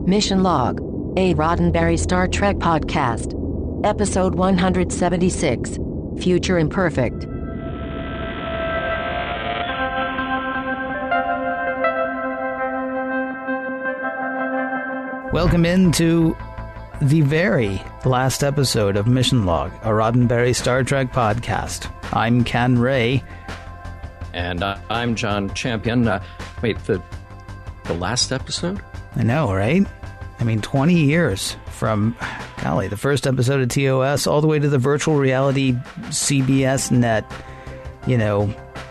Mission Log, a Roddenberry Star Trek podcast. Episode 176, Future Imperfect. Welcome into the very last episode of Mission Log, a Roddenberry Star Trek podcast. I'm Ken Ray. And I'm John Champion. Wait, the last episode? I know, right? I mean, 20 years from, golly, the first episode of TOS all the way to the virtual reality CBS net,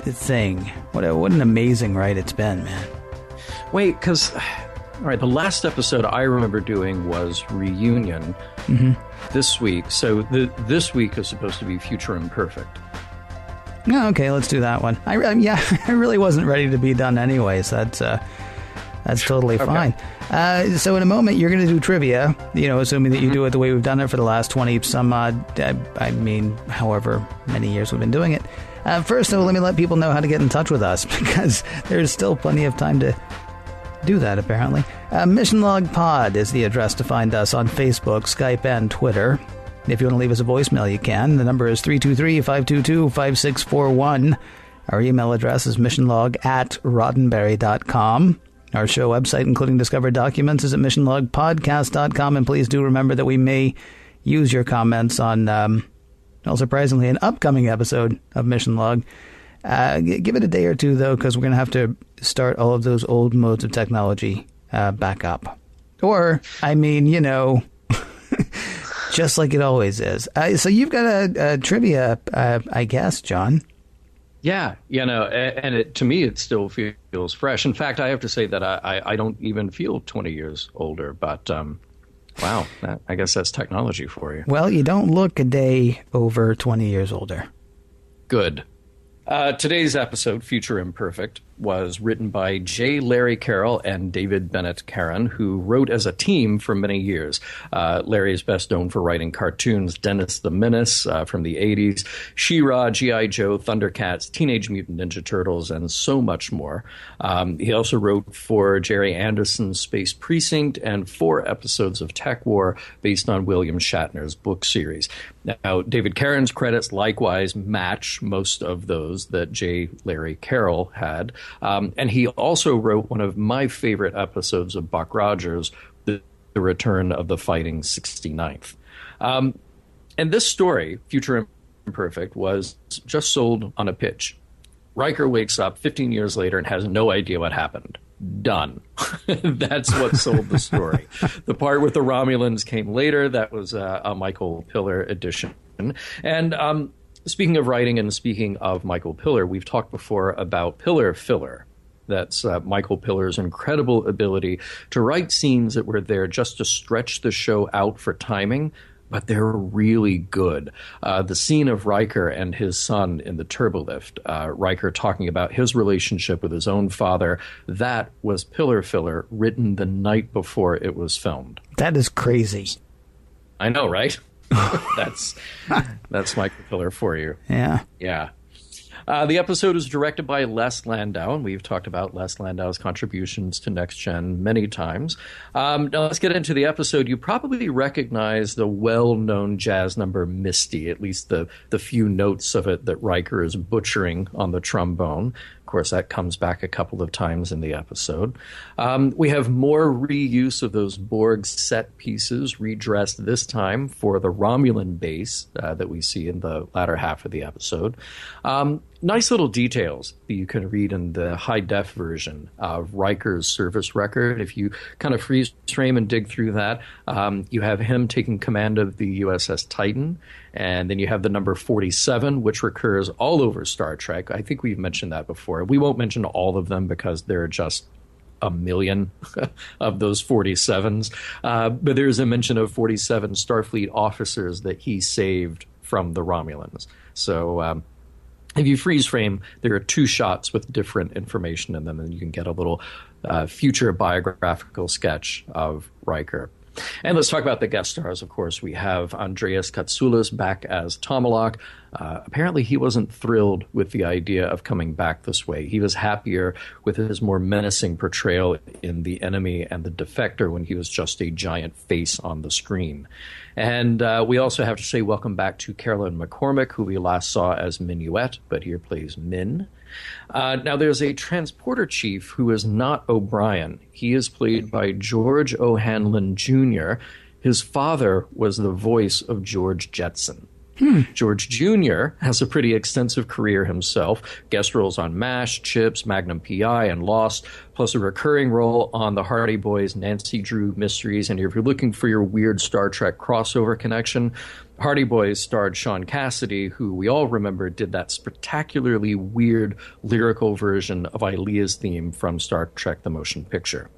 thing. What an amazing ride it's been, man. Wait, because, all right, the last episode I remember doing was Reunion this week. So this week is supposed to be Future Imperfect. Oh, okay, let's do that one. I really wasn't ready to be done anyways. That's totally fine. So in a moment, you're going to do trivia, assuming that you do it the way we've done it for the last 20 some odd, however many years we've been doing it. First, though, let me let people know how to get in touch with us, because there's still plenty of time to do that, apparently. Mission Log Pod is the address to find us on Facebook, Skype, and Twitter. If you want to leave us a voicemail, you can. The number is 323-522-5641. Our email address is missionlog@roddenberry.com. Our show website, including discovered documents, is at missionlogpodcast.com. And please do remember that we may use your comments on, surprisingly, an upcoming episode of Mission Log. Give it a day or two, though, because we're going to have to start all of those old modes of technology back up. Or, just like it always is. So you've got a trivia, I guess, John. Yeah, and to me, it still feels fresh. In fact, I have to say that I don't even feel 20 years older. But, wow, I guess that's technology for you. Well, you don't look a day over 20 years older. Good. Today's episode, Future Imperfect, was written by J. Larry Carroll and David Bennett Caron, who wrote as a team for many years. Larry is best known for writing cartoons Dennis the Menace from the 80s, She-Ra, G.I. Joe, Thundercats, Teenage Mutant Ninja Turtles, and so much more. He also wrote for Jerry Anderson's Space Precinct and 4 episodes of Tech War based on William Shatner's book series. Now, David Caron's credits likewise match most of those that J. Larry Carroll had. And he also wrote one of my favorite episodes of Buck Rogers, The Return of the Fighting 69th. And this story, Future Imperfect, was just sold on a pitch. Riker wakes up 15 years later and has no idea what happened. Done. That's what sold the story. The part with the Romulans came later. That was a Michael Piller edition. And speaking of writing and speaking of Michael Piller, we've talked before about Piller Filler. That's Michael Piller's incredible ability to write scenes that were there just to stretch the show out for timing, but they're really good. The scene of Riker and his son in the turbolift, Riker talking about his relationship with his own father, that was Piller Filler written the night before it was filmed. That is crazy. I know, right? That's Michael Piller for you. Yeah. Yeah. The episode is directed by Les Landau, and we've talked about Les Landau's contributions to Next Gen many times. Now let's get into the episode. You probably recognize the well-known jazz number Misty, at least the few notes of it that Riker is butchering on the trombone. Of course, that comes back a couple of times in the episode. We have more reuse of those Borg set pieces, redressed this time for the Romulan base that we see in the latter half of the episode. Nice little details that you can read in the high-def version of Riker's service record. If you kind of freeze frame and dig through that, you have him taking command of the USS Titan, and then you have the number 47, which recurs all over Star Trek. I think we've mentioned that before. We won't mention all of them because there are just a million of those 47s. But there's a mention of 47 Starfleet officers that he saved from the Romulans. So if you freeze frame, there are 2 shots with different information in them, and you can get a little future biographical sketch of Riker. And let's talk about the guest stars, of course. We have Andreas Katsoulis back as Tomalak. Apparently, he wasn't thrilled with the idea of coming back this way. He was happier with his more menacing portrayal in The Enemy and The Defector when he was just a giant face on the screen. And we also have to say welcome back to Carolyn McCormick, who we last saw as Minuet, but here plays Min. Now, there's a transporter chief who is not O'Brien. He is played by George O'Hanlon Jr. His father was the voice of George Jetson. George Jr. has a pretty extensive career himself. Guest roles on MASH, CHIPS, Magnum PI, and Lost, plus a recurring role on the Hardy Boys' Nancy Drew Mysteries. And if you're looking for your weird Star Trek crossover connection, Hardy Boys starred Sean Cassidy, who we all remember did that spectacularly weird lyrical version of Ailea's theme from Star Trek The Motion Picture.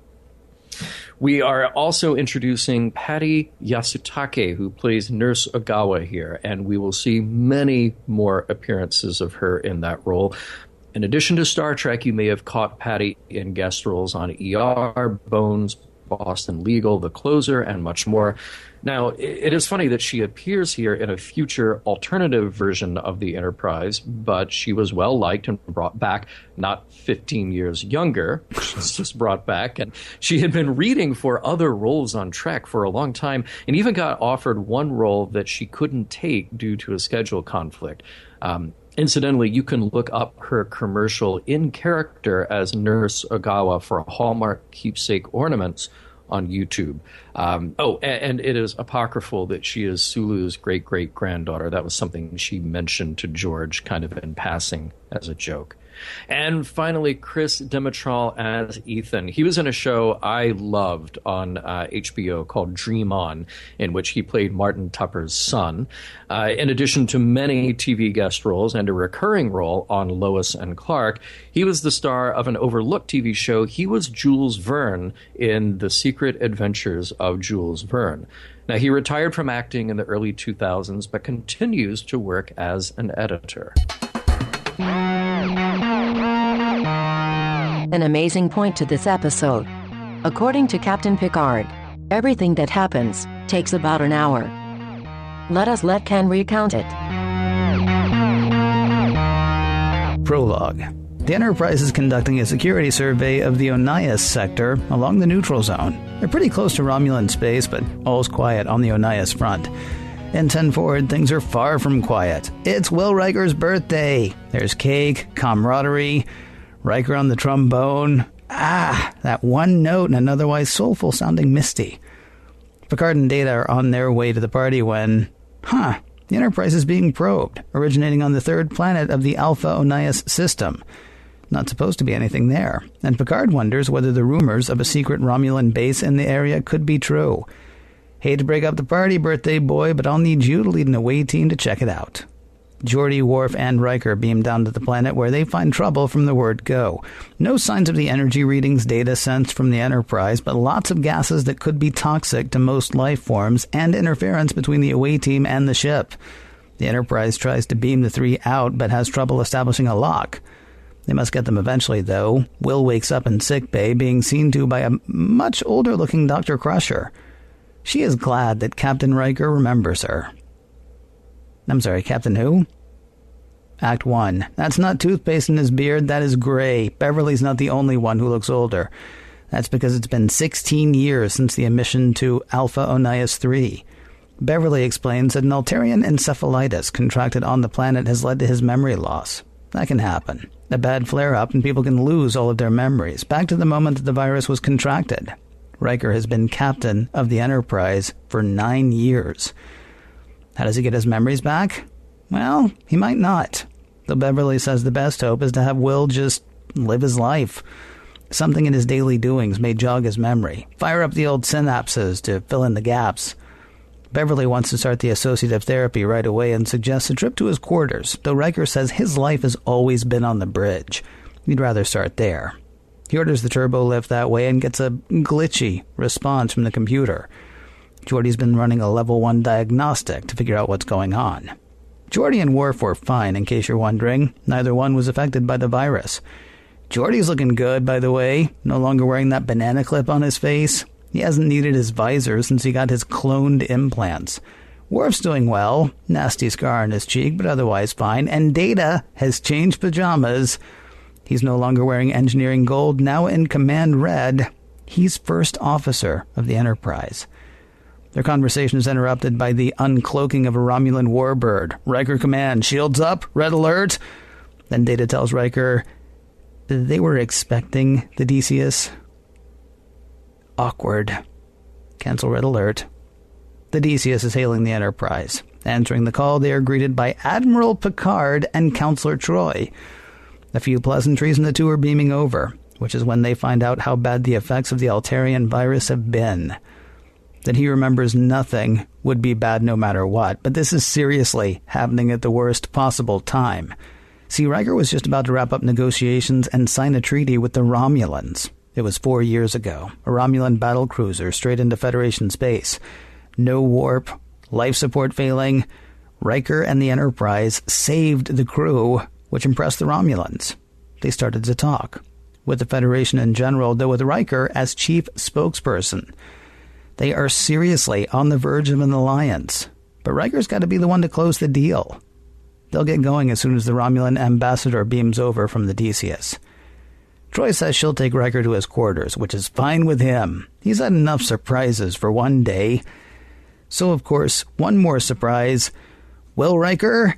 We are also introducing Patty Yasutake, who plays Nurse Ogawa here, and we will see many more appearances of her in that role. In addition to Star Trek, you may have caught Patty in guest roles on ER, Bones, Boston Legal, The Closer, and much more. Now, it is funny that she appears here in a future alternative version of the Enterprise, but she was well liked and brought back, not 15 years younger. She's just brought back, and she had been reading for other roles on Trek for a long time, and even got offered one role that she couldn't take due to a schedule conflict. Incidentally, you can look up her commercial in character as Nurse Ogawa for Hallmark keepsake ornaments on YouTube. And it is apocryphal that she is Sulu's great-great-granddaughter. That was something she mentioned to George kind of in passing as a joke. And finally, Chris Dimitral as Ethan. He was in a show I loved on HBO called Dream On, in which he played Martin Tupper's son. In addition to many TV guest roles and a recurring role on Lois and Clark, he was the star of an overlooked TV show. He was Jules Verne in The Secret Adventures of Jules Verne. Now, he retired from acting in the early 2000s, but continues to work as an editor. An amazing point to this episode. According to Captain Picard, everything that happens takes about an hour. Let Ken recount it. Prologue. The Enterprise is conducting a security survey of the Onias sector along the neutral zone. They're pretty close to Romulan space, but all's quiet on the Onias front. In 10 forward, things are far from quiet. It's Will Riker's birthday. There's cake, camaraderie, Riker on the trombone. That one note and an otherwise soulful-sounding Misty. Picard and Data are on their way to the party when, the Enterprise is being probed, originating on the third planet of the Alpha Onias system. Not supposed to be anything there, and Picard wonders whether the rumors of a secret Romulan base in the area could be true. Hate to break up the party, birthday boy, but I'll need you to lead an away team to check it out. Geordi, Worf, and Riker beam down to the planet where they find trouble from the word go. No signs of the energy readings Data sensed from the Enterprise, but lots of gases that could be toxic to most life forms and interference between the away team and the ship. The Enterprise tries to beam the three out, but has trouble establishing a lock. They must get them eventually, though. Will wakes up in sickbay, being seen to by a much older-looking Dr. Crusher. She is glad that Captain Riker remembers her. I'm sorry, Captain who? Act 1. That's not toothpaste in his beard, that is gray. Beverly's not the only one who looks older. That's because it's been 16 years since the emission to Alpha Onias 3. Beverly explains that an Altarian encephalitis contracted on the planet has led to his memory loss. That can happen. A bad flare-up and people can lose all of their memories, back to the moment that the virus was contracted. Riker has been captain of the Enterprise for 9 years. How does he get his memories back? Well, he might not. Though Beverly says the best hope is to have Will just live his life. Something in his daily doings may jog his memory. Fire up the old synapses to fill in the gaps. Beverly wants to start the associative therapy right away and suggests a trip to his quarters, though Riker says his life has always been on the bridge. He'd rather start there. He orders the turbo lift that way and gets a glitchy response from the computer. Geordi's been running a level 1 diagnostic to figure out what's going on. Geordi and Worf were fine, in case you're wondering. Neither one was affected by the virus. Geordi's looking good, by the way, no longer wearing that banana clip on his face. He hasn't needed his visor since he got his cloned implants. Worf's doing well, nasty scar on his cheek, but otherwise fine, and Data has changed pajamas. He's no longer wearing engineering gold, now in command red. He's first officer of the Enterprise. Their conversation is interrupted by the uncloaking of a Romulan warbird. Riker command, shields up, red alert. Then Data tells Riker they were expecting the Decius. Awkward. Cancel red alert. The Decius is hailing the Enterprise. Answering the call, they are greeted by Admiral Picard and Counselor Troy. A few pleasantries and the two are beaming over, which is when they find out how bad the effects of the Altarian virus have been. That he remembers nothing would be bad no matter what, but this is seriously happening at the worst possible time. See, Riker was just about to wrap up negotiations and sign a treaty with the Romulans. It was 4 years ago, a Romulan battlecruiser straight into Federation space. No warp, life support failing. Riker and the Enterprise saved the crew, which impressed the Romulans. They started to talk, with the Federation in general, though with Riker as chief spokesperson. They are seriously on the verge of an alliance, but Riker's got to be the one to close the deal. They'll get going as soon as the Romulan ambassador beams over from the Decius. Troy says she'll take Riker to his quarters, which is fine with him. He's had enough surprises for one day. So, of course, one more surprise. Well, Riker,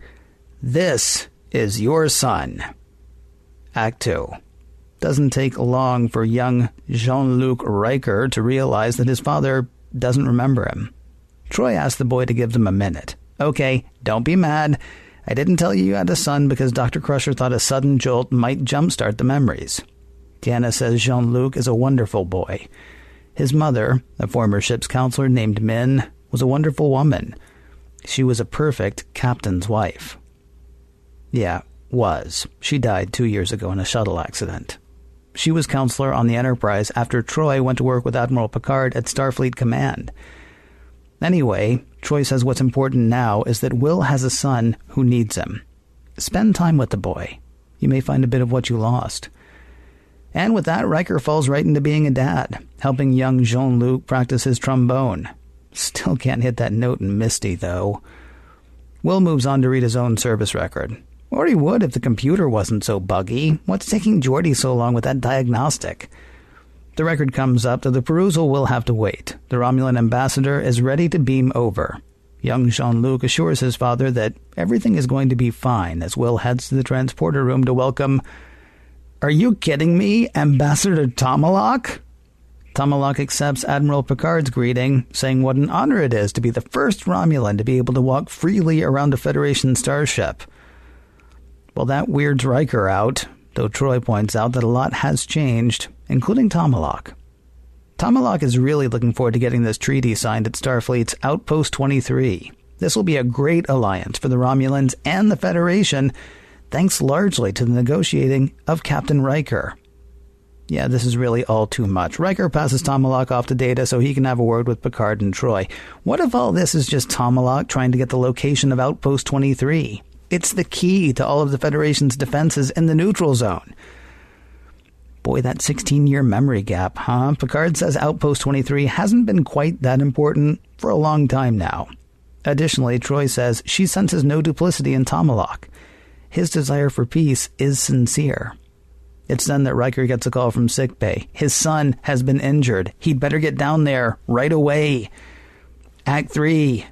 this is your son. Act 2. Doesn't take long for young Jean-Luc Riker to realize that his father doesn't remember him. Troy asks the boy to give them a minute. Okay, don't be mad. I didn't tell you had a son because Dr. Crusher thought a sudden jolt might jumpstart the memories. Deanna says Jean-Luc is a wonderful boy. His mother, a former ship's counselor named Min, was a wonderful woman. She was a perfect captain's wife. Yeah, was. She died 2 years ago in a shuttle accident. She was counselor on the Enterprise after Troy went to work with Admiral Picard at Starfleet Command. Anyway, Troy says what's important now is that Will has a son who needs him. Spend time with the boy. You may find a bit of what you lost. And with that, Riker falls right into being a dad, helping young Jean-Luc practice his trombone. Still can't hit that note in Misty, though. Will moves on to read his own service record. Or he would if the computer wasn't so buggy. What's taking Geordi so long with that diagnostic? The record comes up, though the perusal will have to wait. The Romulan ambassador is ready to beam over. Young Jean-Luc assures his father that everything is going to be fine as Will heads to the transporter room to welcome... Are you kidding me, Ambassador Tomalak? Tomalak accepts Admiral Picard's greeting, saying what an honor it is to be the first Romulan to be able to walk freely around a Federation starship. Well, that weirds Riker out, though Troy points out that a lot has changed, including Tomalak. Tomalak is really looking forward to getting this treaty signed at Starfleet's Outpost 23. This will be a great alliance for the Romulans and the Federation, thanks largely to the negotiating of Captain Riker. Yeah, this is really all too much. Riker passes Tomalak off to Data so he can have a word with Picard and Troy. What if all this is just Tomalak trying to get the location of Outpost 23? It's the key to all of the Federation's defenses in the neutral zone. Boy, that 16-year memory gap, huh? Picard says Outpost 23 hasn't been quite that important for a long time now. Additionally, Troy says she senses no duplicity in Tomalak. His desire for peace is sincere. It's then that Riker gets a call from sickbay. His son has been injured. He'd better get down there right away. Act 3.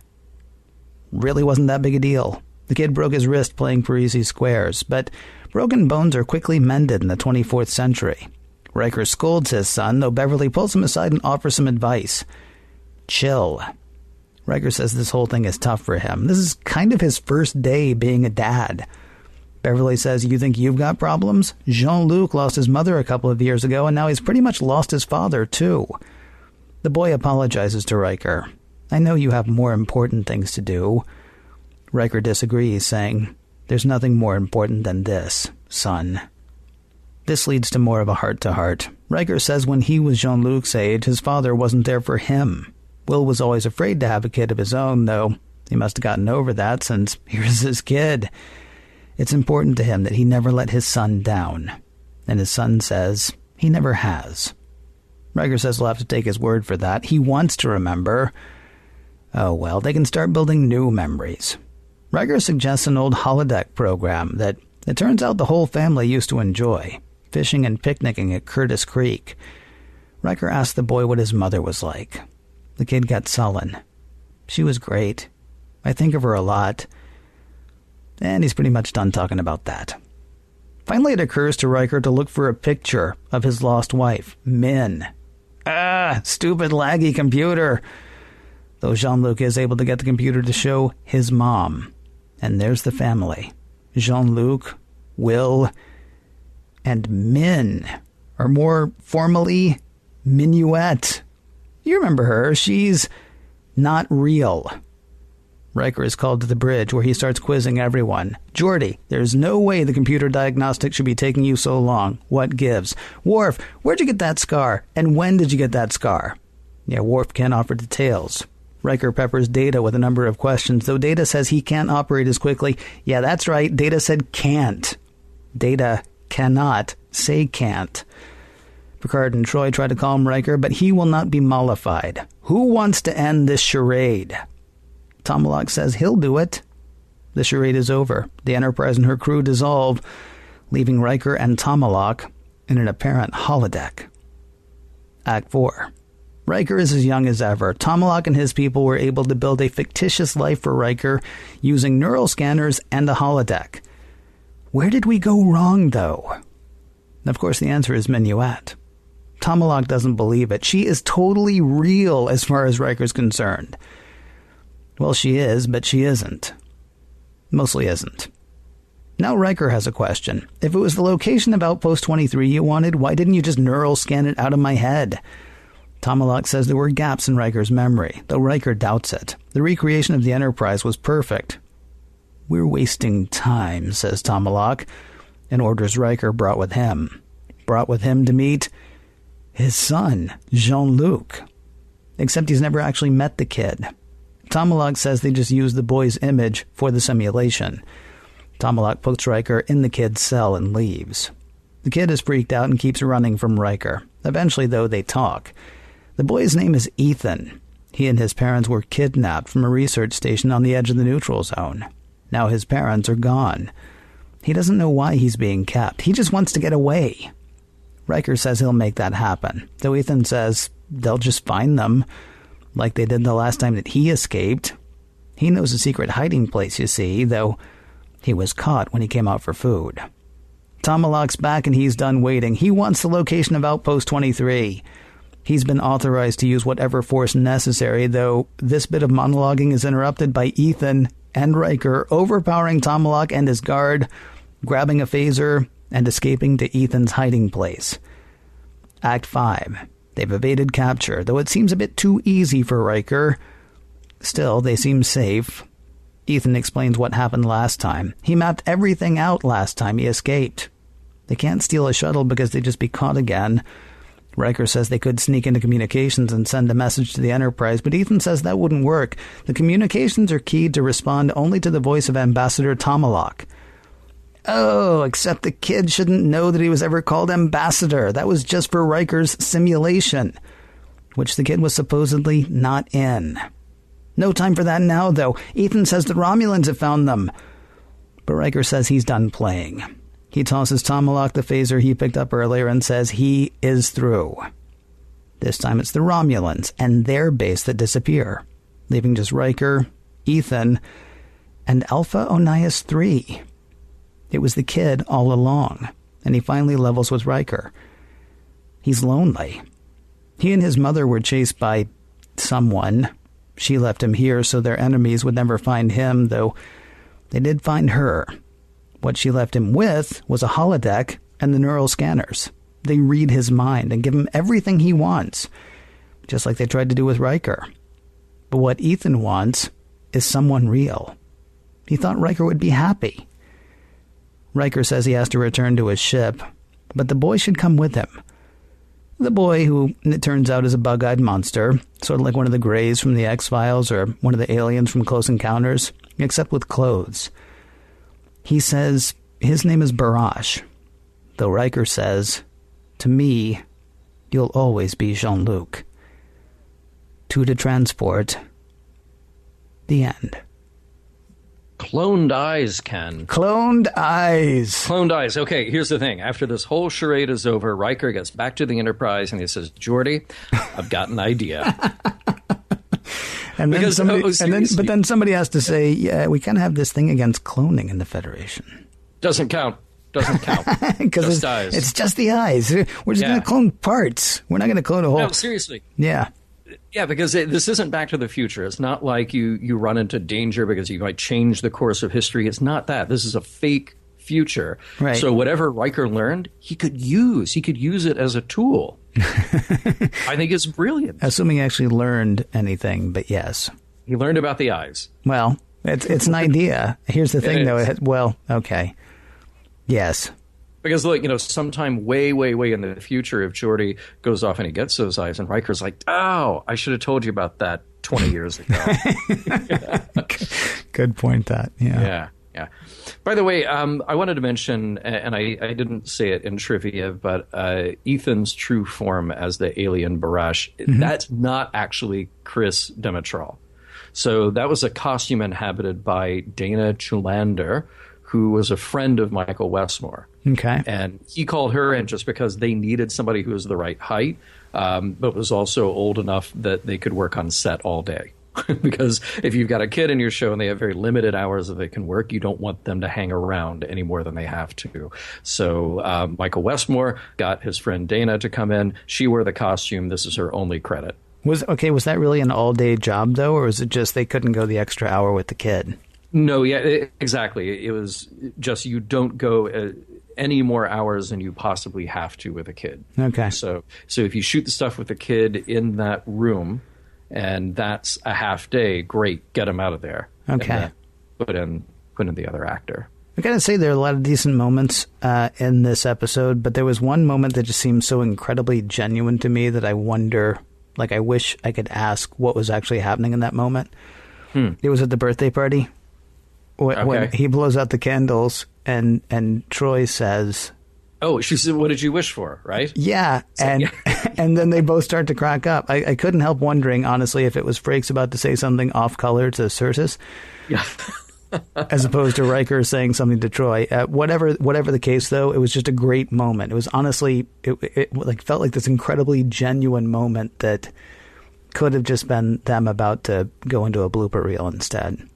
Really wasn't that big a deal. The kid broke his wrist playing Parisi squares, but broken bones are quickly mended in the 24th century. Riker scolds his son, though Beverly pulls him aside and offers some advice. Chill. Riker says this whole thing is tough for him. This is kind of his first day being a dad. Beverly says, you think you've got problems? Jean-Luc lost his mother a couple of years ago, and now he's pretty much lost his father, too. The boy apologizes to Riker. I know you have more important things to do. Riker disagrees, saying, there's nothing more important than this, son. This leads to more of a heart-to-heart. Riker says when he was Jean-Luc's age, his father wasn't there for him. Will was always afraid to have a kid of his own, though he must have gotten over that since here's his kid. It's important to him that he never let his son down. And his son says he never has. Riker says we'll have to take his word for that. He wants to remember. Oh, well, they can start building new memories. Riker suggests an old holodeck program that it turns out the whole family used to enjoy, fishing and picnicking at Curtis Creek. Riker asked the boy what his mother was like. The kid got sullen. She was great. I think of her a lot. And he's pretty much done talking about that. Finally, it occurs to Riker to look for a picture of his lost wife, Min. Stupid laggy computer. Though Jean-Luc is able to get the computer to show his mom. And there's the family. Jean-Luc, Will, and Min. Or more formally, Minuet. You remember her. She's not real. Riker is called to the bridge where he starts quizzing everyone. Geordi, there's no way the computer diagnostic should be taking you so long. What gives? Worf, where'd you get that scar? And when did you get that scar? Yeah, Worf can't offer details. Riker peppers Data with a number of questions, though Data says he can't operate as quickly. Yeah, that's right. Data said can't. Data cannot say can't. Picard and Troy try to calm Riker, but he will not be mollified. Who wants to end this charade? Tomalak says he'll do it. The charade is over. The Enterprise and her crew dissolve, leaving Riker and Tomalak in an apparent holodeck. Act 4. Riker is as young as ever. Tomalak and his people were able to build a fictitious life for Riker using neural scanners and a holodeck. Where did we go wrong, though? Of course, the answer is Minuet. Tomalak doesn't believe it. She is totally real as far as Riker's concerned. Well, she is, but she isn't. Mostly isn't. Now Riker has a question. If it was the location of Outpost 23 you wanted, why didn't you just neural scan it out of my head? Tomalak says there were gaps in Riker's memory, though Riker doubts it. The recreation of the Enterprise was perfect. We're wasting time, says Tomalak, and orders Riker brought with him. Brought with him to meet his son, Jean-Luc. Except he's never actually met the kid. Tomalak says they just used the boy's image for the simulation. Tomalak puts Riker in the kid's cell and leaves. The kid is freaked out and keeps running from Riker. Eventually, though, they talk. The boy's name is Ethan. He and his parents were kidnapped from a research station on the edge of the neutral zone. Now his parents are gone. He doesn't know why he's being kept. He just wants to get away. Riker says he'll make that happen, though Ethan says they'll just find them, like they did the last time that he escaped. He knows a secret hiding place, you see, though he was caught when he came out for food. Tomalak's back and he's done waiting. He wants the location of Outpost 23. He's been authorized to use whatever force necessary, though this bit of monologuing is interrupted by Ethan and Riker overpowering Tomalak and his guard, grabbing a phaser, and escaping to Ethan's hiding place. Act 5. They've evaded capture, though it seems a bit too easy for Riker. Still, they seem safe. Ethan explains what happened last time. He mapped everything out last time he escaped. They can't steal a shuttle because they'd just be caught again. Riker says they could sneak into communications and send a message to the Enterprise, but Ethan says that wouldn't work. The communications are keyed to respond only to the voice of Ambassador Tomalak. Oh, except the kid shouldn't know that he was ever called Ambassador. That was just for Riker's simulation, which the kid was supposedly not in. No time for that now, though. Ethan says the Romulans have found them. But Riker says he's done playing. He tosses Tomalak the phaser he picked up earlier and says he is through. This time it's the Romulans and their base that disappear, leaving just Riker, Ethan, and Alpha Onias 3. It was the kid all along, and he finally levels with Riker. He's lonely. He and his mother were chased by someone. She left him here so their enemies would never find him, though they did find her. What she left him with was a holodeck and the neural scanners. They read his mind and give him everything he wants, just like they tried to do with Riker. But what Ethan wants is someone real. He thought Riker would be happy. Riker says he has to return to his ship, but the boy should come with him. The boy, who it turns out is a bug-eyed monster, sort of like one of the Greys from the X-Files or one of the aliens from Close Encounters, except with clothes. He says his name is Barash, though Riker says, to me, you'll always be Jean-Luc. To the transport. The end. Cloned eyes, Ken. Cloned eyes. Cloned eyes. Okay, here's the thing. After this whole charade is over, Riker gets back to the Enterprise and he says, Geordi, I've got an idea. And then somebody has to say, yeah, we kind of have this thing against cloning in the Federation. Doesn't count. Because it's just the eyes. We're just going to clone parts. We're not going to clone a whole... No, seriously. Yeah. Yeah, because this isn't Back to the Future. It's not like you run into danger because you might change the course of history. It's not that. This is a fake future. Right. So whatever Riker learned, he could use it as a tool. I think it's brilliant. Assuming he actually learned anything, but yes. He learned about the eyes. Well, it's an idea. Here's the thing, though. Okay. Yes. Because, look, sometime way, way, way in the future, if Geordi goes off and he gets those eyes, and Riker's like, oh, I should have told you about that 20 years ago. Good point, that. Yeah. By the way, I wanted to mention, and I didn't say it in trivia, but Ethan's true form as the alien Barash, that's not actually Chris Demetral. So that was a costume inhabited by Dana Chulander, who was a friend of Michael Westmore. Okay. And he called her in just because they needed somebody who was the right height, but was also old enough that they could work on set all day. Because if you've got a kid in your show and they have very limited hours that they can work, you don't want them to hang around any more than they have to. So Michael Westmore got his friend Dana to come in. She wore the costume. This is her only credit. Was that really an all-day job, though, or was it just they couldn't go the extra hour with the kid? No, exactly. It was just you don't go any more hours than you possibly have to with a kid. Okay. So if you shoot the stuff with the kid in that room, and that's a half day, great, get him out of there. Okay. Put in the other actor. I gotta say there are a lot of decent moments in this episode, but there was one moment that just seemed so incredibly genuine to me that I wonder, I wish I could ask what was actually happening in that moment. It was at the birthday party. When he blows out the candles and Troy says, oh, she said, what did you wish for, right? Yeah, and then they both start to crack up. I couldn't help wondering, honestly, if it was Frakes about to say something off-color to Certus, as opposed to Riker saying something to Troy. Whatever the case, though, it was just a great moment. It was honestly, it felt like this incredibly genuine moment that could have just been them about to go into a blooper reel instead.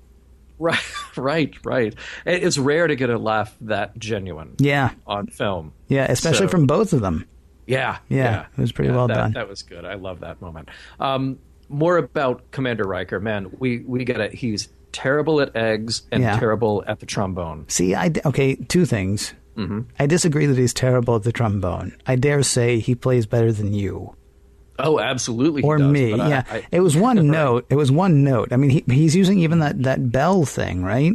Right. It's rare to get a laugh that genuine. Yeah. On film. Yeah, especially from both of them. Yeah. It was pretty well done. That was good. I love that moment. More about Commander Riker. Man, we get it. He's terrible at eggs and terrible at the trombone. See, two things. Mm-hmm. I disagree that he's terrible at the trombone. I dare say he plays better than you. Oh, absolutely. Or me, yeah. It was one note. It was one note. I mean, he's using even that bell thing, right?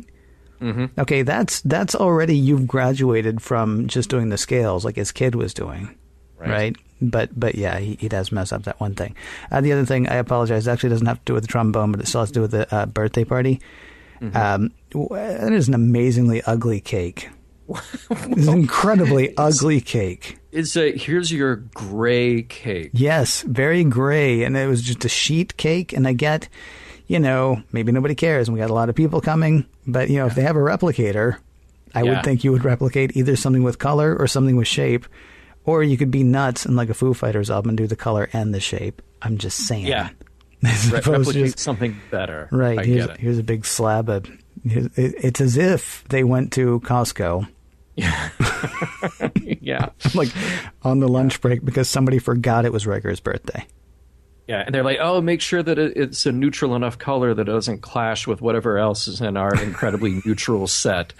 Mm-hmm. Okay, that's already you've graduated from just doing the scales like his kid was doing, right? But yeah, he does mess up that one thing. The other thing, I apologize, actually doesn't have to do with the trombone, but it still has to do with the birthday party. Mm-hmm. That is an amazingly ugly cake. It's an incredibly ugly cake. Here's your gray cake. Yes, very gray, and it was just a sheet cake. And I get, maybe nobody cares, and we got a lot of people coming. But if they have a replicator, I would think you would replicate either something with color or something with shape, or you could be nuts and like a Foo Fighters album and do the color and the shape. I'm just saying. Yeah, replicate something better. Right. Here's a big slab of. It's as if they went to Costco. Yeah. Like on the lunch break because somebody forgot it was Riker's birthday. Yeah, and they're like, oh, make sure that it's a neutral enough color that it doesn't clash with whatever else is in our incredibly neutral set.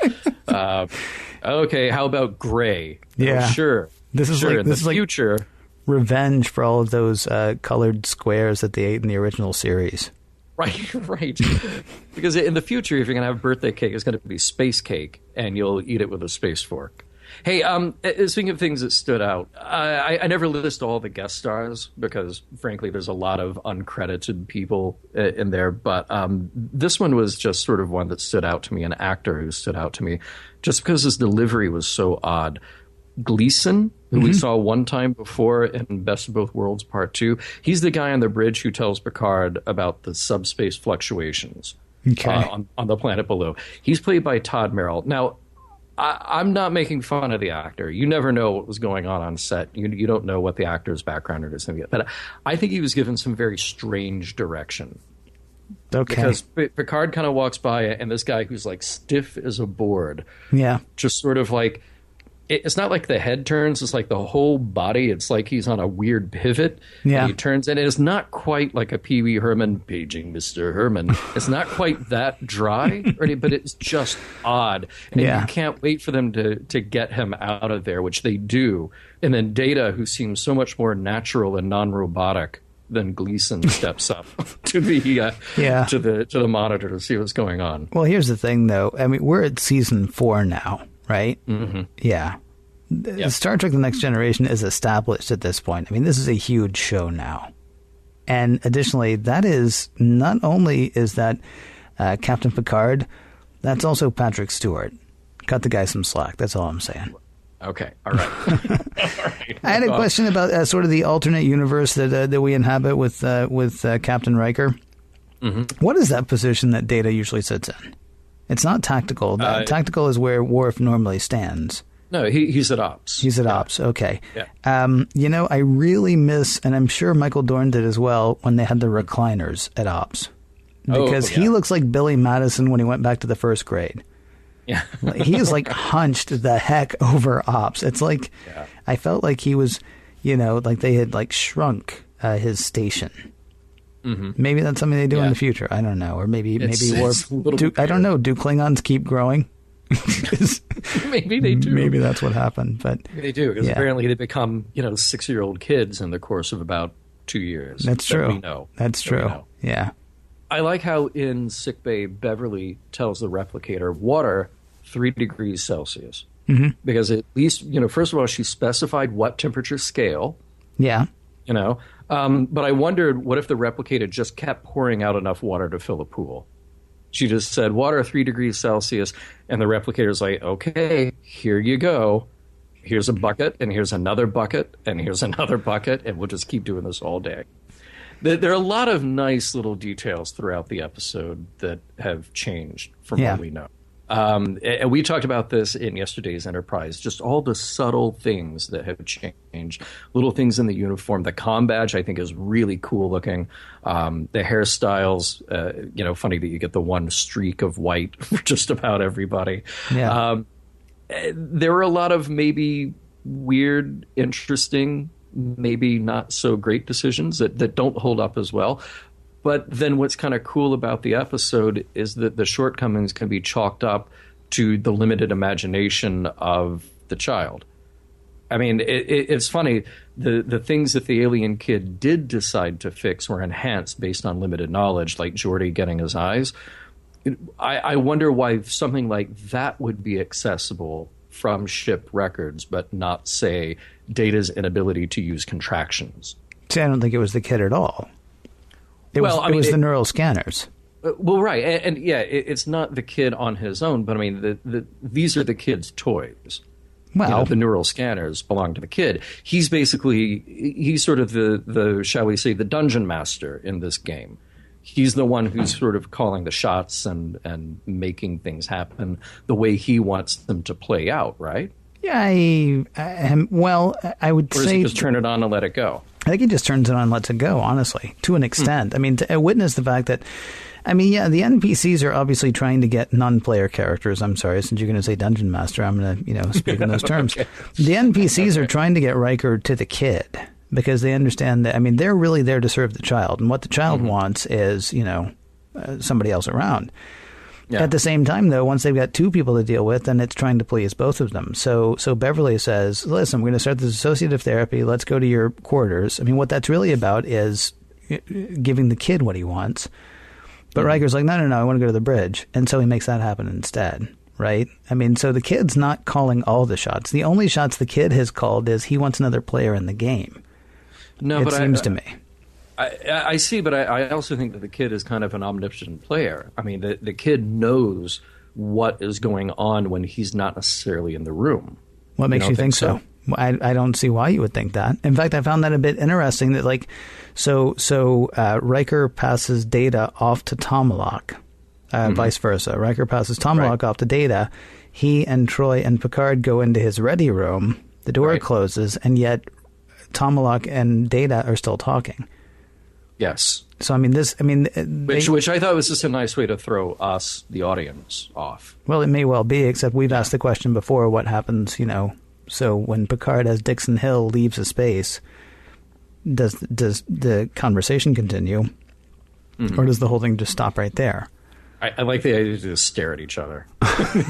Okay, how about gray? Yeah. Oh, sure. This is in the future. Like revenge for all of those colored squares that they ate in the original series. Right. Because in the future, if you're going to have birthday cake, it's going to be space cake, and you'll eat it with a space fork. Hey, speaking of things that stood out, I never list all the guest stars because, frankly, there's a lot of uncredited people in there. But this one was just sort of one that stood out to me, an actor who stood out to me, just because his delivery was so odd. Gleason, who we saw one time before in Best of Both Worlds Part 2. He's the guy on the bridge who tells Picard about the subspace fluctuations on the planet below. He's played by Todd Merrill. Now, I'm not making fun of the actor. You never know what was going on set. You don't know what the actor's background is. But I think he was given some very strange direction. Okay. Because Picard kind of walks by, and this guy who's like stiff as a board. Yeah. Just sort of like, it's not like the head turns, it's like the whole body. It's like he's on a weird pivot. Yeah. And he turns, and it's not quite like a Pee Wee Herman paging Mr. Herman. It's not quite that dry, but it's just odd. And you can't wait for them to get him out of there, which they do. And then Data, who seems so much more natural and non-robotic than Gleason, steps up to the to the monitor to see what's going on. Well, here's the thing, though. I mean, we're at season 4 now, right? Mm-hmm. Yeah. Star Trek: The Next Generation is established at this point. I mean, this is a huge show now. And additionally, that is not only is that Captain Picard, that's also Patrick Stewart. Cut the guy some slack. That's all I'm saying. Okay. All right. I had a question about sort of the alternate universe that we inhabit with Captain Riker. Mm-hmm. What is that position that Data usually sits in? It's not tactical. Tactical is where Worf normally stands. No, he's at ops. He's at ops. Okay. Yeah. I really miss, and I'm sure Michael Dorn did as well, when they had the recliners at ops, because he looks like Billy Madison when he went back to the first grade. Yeah. He is like hunched the heck over ops. It's like, I felt like he was, like they had like shrunk his station. Mm-hmm. Maybe that's something they do in the future. I don't know. Or maybe Worf. I don't know. Do Klingons keep growing? Maybe they do. Maybe that's what happened. But they do, because apparently they become 6-year-old kids in the course of about 2 years. That's true. We know. That's true. Yeah. I like how in sickbay Beverly tells the replicator water 3 degrees Celsius. Mm-hmm. Because at least, first of all, she specified what temperature scale. Yeah. But I wondered, what if the replicator just kept pouring out enough water to fill a pool? She just said, water 3 degrees Celsius, and the replicator's like, okay, here you go. Here's a bucket, and here's another bucket, and here's another bucket, and we'll just keep doing this all day. There are a lot of nice little details throughout the episode that have changed from what we know. And we talked about this in yesterday's Enterprise, just all the subtle things that have changed, little things in the uniform. The comm badge, I think, is really cool looking. The hairstyles, funny that you get the one streak of white for just about everybody. Yeah. There were a lot of maybe weird, interesting, maybe not so great decisions that don't hold up as well. But then what's kind of cool about the episode is that the shortcomings can be chalked up to the limited imagination of the child. I mean, it's funny. The things that the alien kid did decide to fix were enhanced based on limited knowledge, like Geordi getting his eyes. I wonder why something like that would be accessible from ship records, but not, say, Data's inability to use contractions. See, I don't think it was the kid at all. It was the neural scanners. Well, right. And it's not the kid on his own, but I mean, these are the kid's toys. Well, the neural scanners belong to the kid. He's sort of the, shall we say, the dungeon master in this game. He's the one who's sort of calling the shots and making things happen the way he wants them to play out, right? Yeah, I would say... Or does he just turn it on and let it go? I think he just turns it on and lets it go, honestly, to an extent. I mean, to witness the fact that, the NPCs are obviously trying to get non-player characters. I'm sorry, since you're going to say Dungeon Master, I'm going to, speak in those terms. Okay. The NPCs are trying to get Riker to the kid because they understand that, they're really there to serve the child. And what the child wants is, somebody else around. Yeah. At the same time, though, once they've got 2 people to deal with, then it's trying to please both of them. So Beverly says, listen, we're going to start this associative therapy. Let's go to your quarters. What that's really about is giving the kid what he wants. But Riker's like, no, I want to go to the bridge. And so he makes that happen instead, right? So the kid's not calling all the shots. The only shots the kid has called is he wants another player in the game. No, it seems to me. I see, but I also think that the kid is kind of an omnipotent player. The kid knows what is going on when he's not necessarily in the room. What makes you think so? I don't see why you would think that. In fact, I found that a bit interesting that, like, so Riker passes Data off to Tomalak, vice versa. Riker passes Tomalak off to Data. He and Troy and Picard go into his ready room. The door closes, and yet Tomalak and Data are still talking. Yes. So, I mean, which I thought was just a nice way to throw us, the audience, off. Well, it may well be, except we've asked the question before, what happens, so when Picard as Dixon Hill leaves a space, does the conversation continue, or does the whole thing just stop right there? I like the idea to just stare at each other.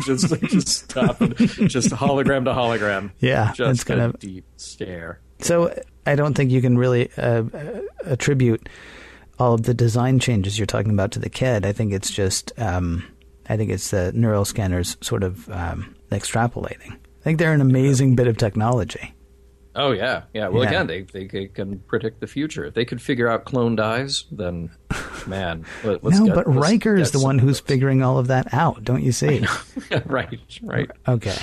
just stop, just hologram to hologram. Yeah, just it's kind of deep stare. So I don't think you can really attribute all of the design changes you're talking about to the kid. I think it's just, I think it's the neural scanners sort of extrapolating. I think they're an amazing bit of technology. Oh, yeah. Yeah. Well, again, they can predict the future. If they could figure out cloned eyes, then, man. But Riker is the one who's figuring all of that out, don't you see? Right. Okay.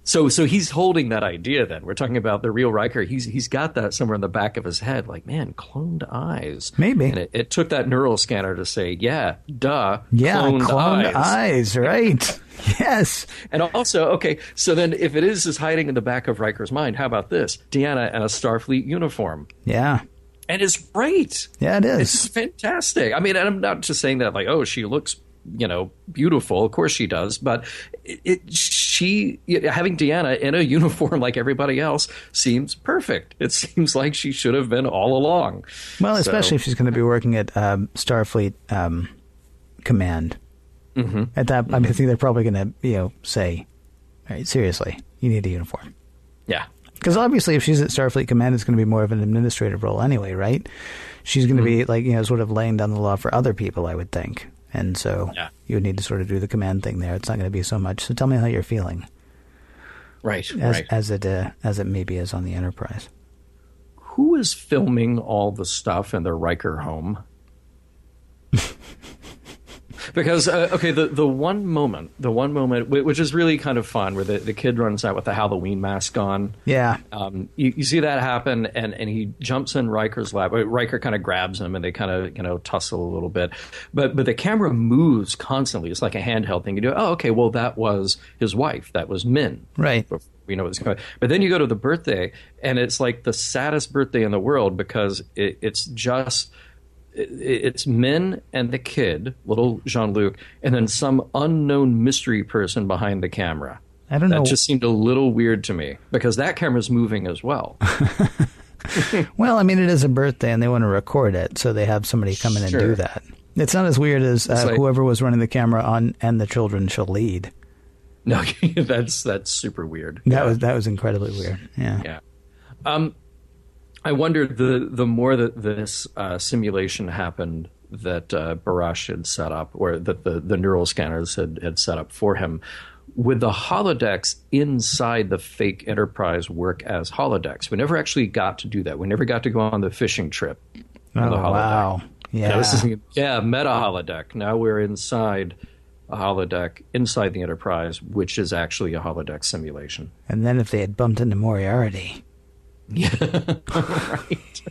So he's holding that idea then. We're talking about the real Riker. He's got that somewhere in the back of his head, like, man, cloned eyes. Maybe. And it took that neural scanner to say, yeah, duh, yeah, cloned eyes, right. Yes. And also, okay, so then if it is hiding in the back of Riker's mind, how about this? Deanna in a Starfleet uniform. Yeah. And it's great. Yeah, it is. It's fantastic. I mean, and I'm not just saying that like, oh, she looks, beautiful. Of course she does. But having Deanna in a uniform like everybody else seems perfect. It seems like she should have been all along. Well, especially if she's going to be working at Starfleet Command. Mm-hmm. At that, I think they're probably going to, say, all right, seriously, you need a uniform. Yeah. Because obviously if she's at Starfleet Command, it's going to be more of an administrative role anyway, right? She's going to be like, sort of laying down the law for other people, I would think. And so you would need to sort of do the command thing there. It's not going to be so much. So tell me how you're feeling. Right. As it maybe is on the Enterprise. Who is filming all the stuff in the Riker home? Because, the one moment, which is really kind of fun, where the kid runs out with the Halloween mask on. Yeah. You see that happen, and he jumps in Riker's lap. Riker kind of grabs him, and they kind of, tussle a little bit. But the camera moves constantly. It's like a handheld thing. You do, well, that was his wife. That was Min. Right. We know what's going on. But then you go to the birthday, and it's like the saddest birthday in the world, because it's just... It's Min and the kid, little Jean-Luc, and then some unknown mystery person behind the camera. I don't know. That just seemed a little weird to me, because that camera's moving as well. Well, I mean, it is a birthday, and they want to record it, so they have somebody come in and do that. It's not as weird as whoever was running the camera on "And the Children Shall Lead." No, that's super weird. That was incredibly weird. Yeah. I wondered the more that this simulation happened that Barash had set up, or that the neural scanners had set up for him, would the holodecks inside the fake Enterprise work as holodecks? We never actually got to do that. We never got to go on the fishing trip. Oh, wow. Yeah. Meta holodeck. Now we're inside a holodeck inside the Enterprise, which is actually a holodeck simulation. And then if they had bumped into Moriarty... Yeah, right.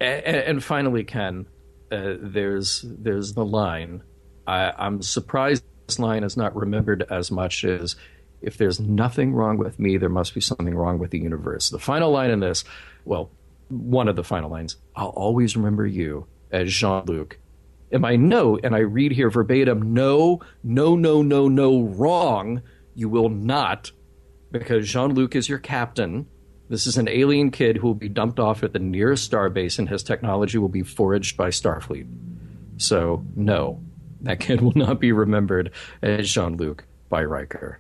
and finally, Ken, there's the line. I'm surprised this line is not remembered as much as, if there's nothing wrong with me, there must be something wrong with the universe. The final line in this, well, one of the final lines, I'll always remember you as Jean-Luc. And I read here verbatim, no, wrong, you will not. Because Jean-Luc is your captain. This is an alien kid who will be dumped off at the nearest starbase, and his technology will be foraged by Starfleet. So, no, that kid will not be remembered as Jean-Luc by Riker.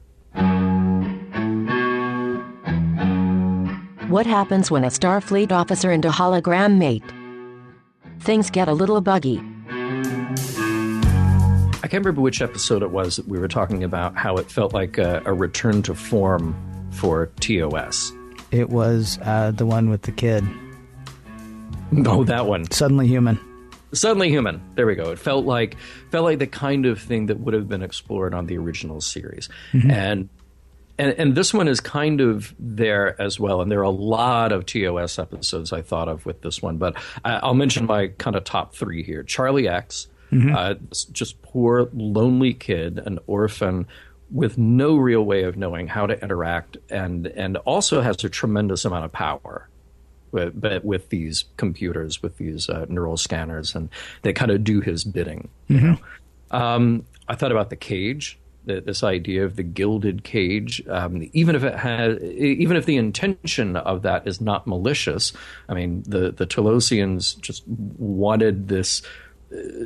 What happens when a Starfleet officer and a hologram mate? Things get a little buggy. I can't remember which episode it was that we were talking about how it felt like a return to form for TOS. It was the one with the kid. Oh, that one. Suddenly Human. Suddenly Human. There we go. It felt like the kind of thing that would have been explored on the original series. Mm-hmm. And this one is kind of there as well. And there are a lot of TOS episodes I thought of with this one. But I'll mention my kind of top three here. Charlie X, just poor, lonely kid, an orphan with no real way of knowing how to interact, and also has a tremendous amount of power with these computers, with these neural scanners, and they kind of do his bidding. You know? I thought about the cage. This idea of the gilded cage, even if the intention of that is not malicious. I mean, the Telosians just wanted this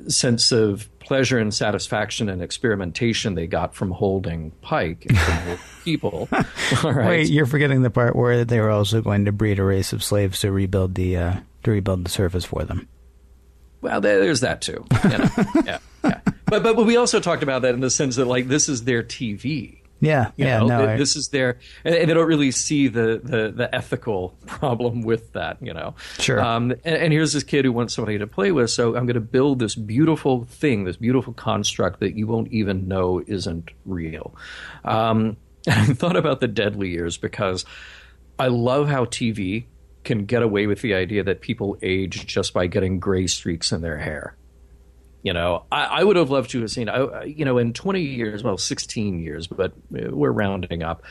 sense of pleasure and satisfaction and experimentation they got from holding Pike and from holding people. All right. Wait, you're forgetting the part where they were also going to breed a race of slaves to rebuild the surface for them. Well, there's that too. You know? Yeah. But we also talked about that in the sense that, like, this is their TV. Yeah, This is their, and they don't really see the ethical problem with that, you know. Sure. And here's this kid who wants somebody to play with, so I'm going to build this beautiful thing, this beautiful construct that you won't even know isn't real. And I thought about the deadly years because I love how TV can get away with the idea that people age just by getting gray streaks in their hair. You know, I would have loved to have seen, in 20 years, well, 16 years, but we're rounding up.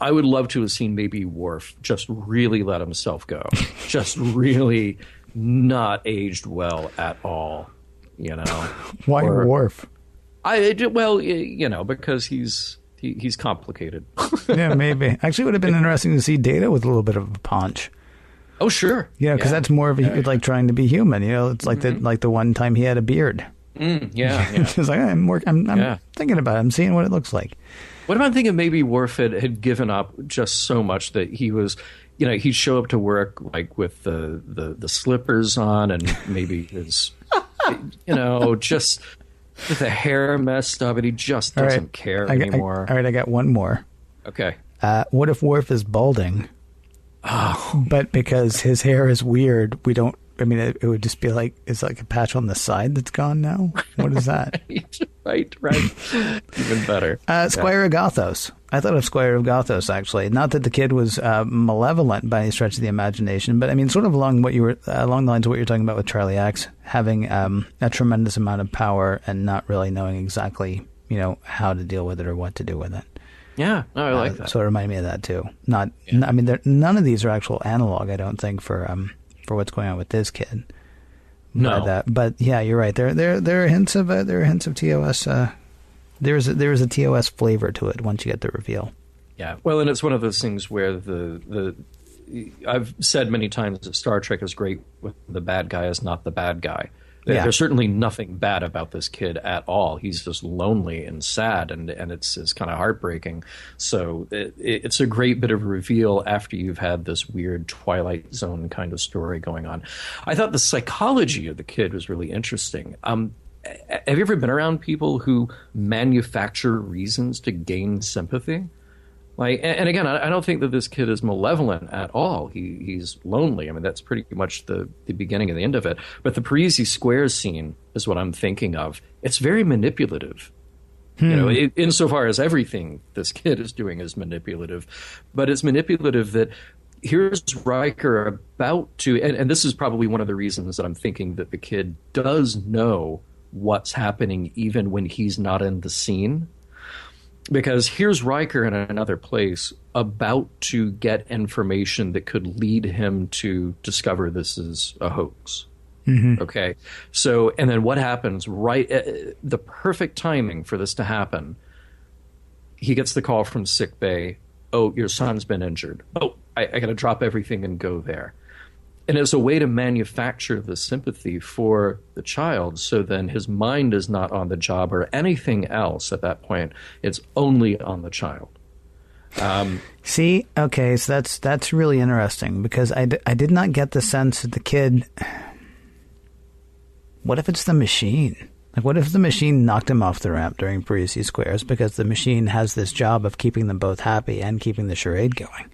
I would love to have seen maybe Worf just really let himself go. Just really not aged well at all, you know. Why Worf? Because he's complicated. Yeah, maybe. Actually, it would have been interesting to see Data with a little bit of a paunch. Oh, sure. Yeah, because that's more of like trying to be human. You know, it's like the one time he had a beard. It's like I'm thinking about it. I'm seeing what it looks like. What about thinking maybe Worf had given up just so much that he was, he'd show up to work like with the slippers on and maybe his, just with the hair messed up, and he just doesn't care anymore. All right, I got one more. Okay. What if Worf is balding? Oh. But because his hair is weird, we don't. I mean, it would just be like, it's like a patch on the side that's gone now. What is that? Right. Even better. Squire of Gothos. I thought of Squire of Gothos, actually. Not that the kid was malevolent by any stretch of the imagination, but I mean, sort of along the lines of what you're talking about with Charlie X, having a tremendous amount of power and not really knowing exactly, how to deal with it or what to do with it. Yeah, no, I like that. So it reminded me of that too. I mean, none of these are actual analog, I don't think, for what's going on with this kid. No, but yeah, you're right. There are hints of TOS. There's a TOS flavor to it once you get the reveal. Yeah, well, and it's one of those things where I've said many times that Star Trek is great when the bad guy is not the bad guy. Yeah. There's certainly nothing bad about this kid at all. He's just lonely and sad, and it's kind of heartbreaking. So it's a great bit of reveal after you've had this weird Twilight Zone kind of story going on. I thought the psychology of the kid was really interesting. Have you ever been around people who manufacture reasons to gain sympathy? Like, and again, I don't think that this kid is malevolent at all. He's lonely. I mean, that's pretty much the beginning and the end of it. But the Parisi Squares scene is what I'm thinking of. It's very manipulative. Insofar as everything this kid is doing is manipulative. But it's manipulative that here's Riker about to, and this is probably one of the reasons that I'm thinking that the kid does know what's happening even when he's not in the scene. Because here's Riker in another place about to get information that could lead him to discover this is a hoax. Mm-hmm. Okay. So, and then what happens the perfect timing for this to happen, he gets the call from sick bay. Oh, your son's been injured. Oh, I got to drop everything and go there. And it's a way to manufacture the sympathy for the child, so then his mind is not on the job or anything else at that point. It's only on the child. See, okay, so that's really interesting, because I did not get the sense that the kid... What if it's the machine? Like, what if the machine knocked him off the ramp during Parisi Squares because the machine has this job of keeping them both happy and keeping the charade going?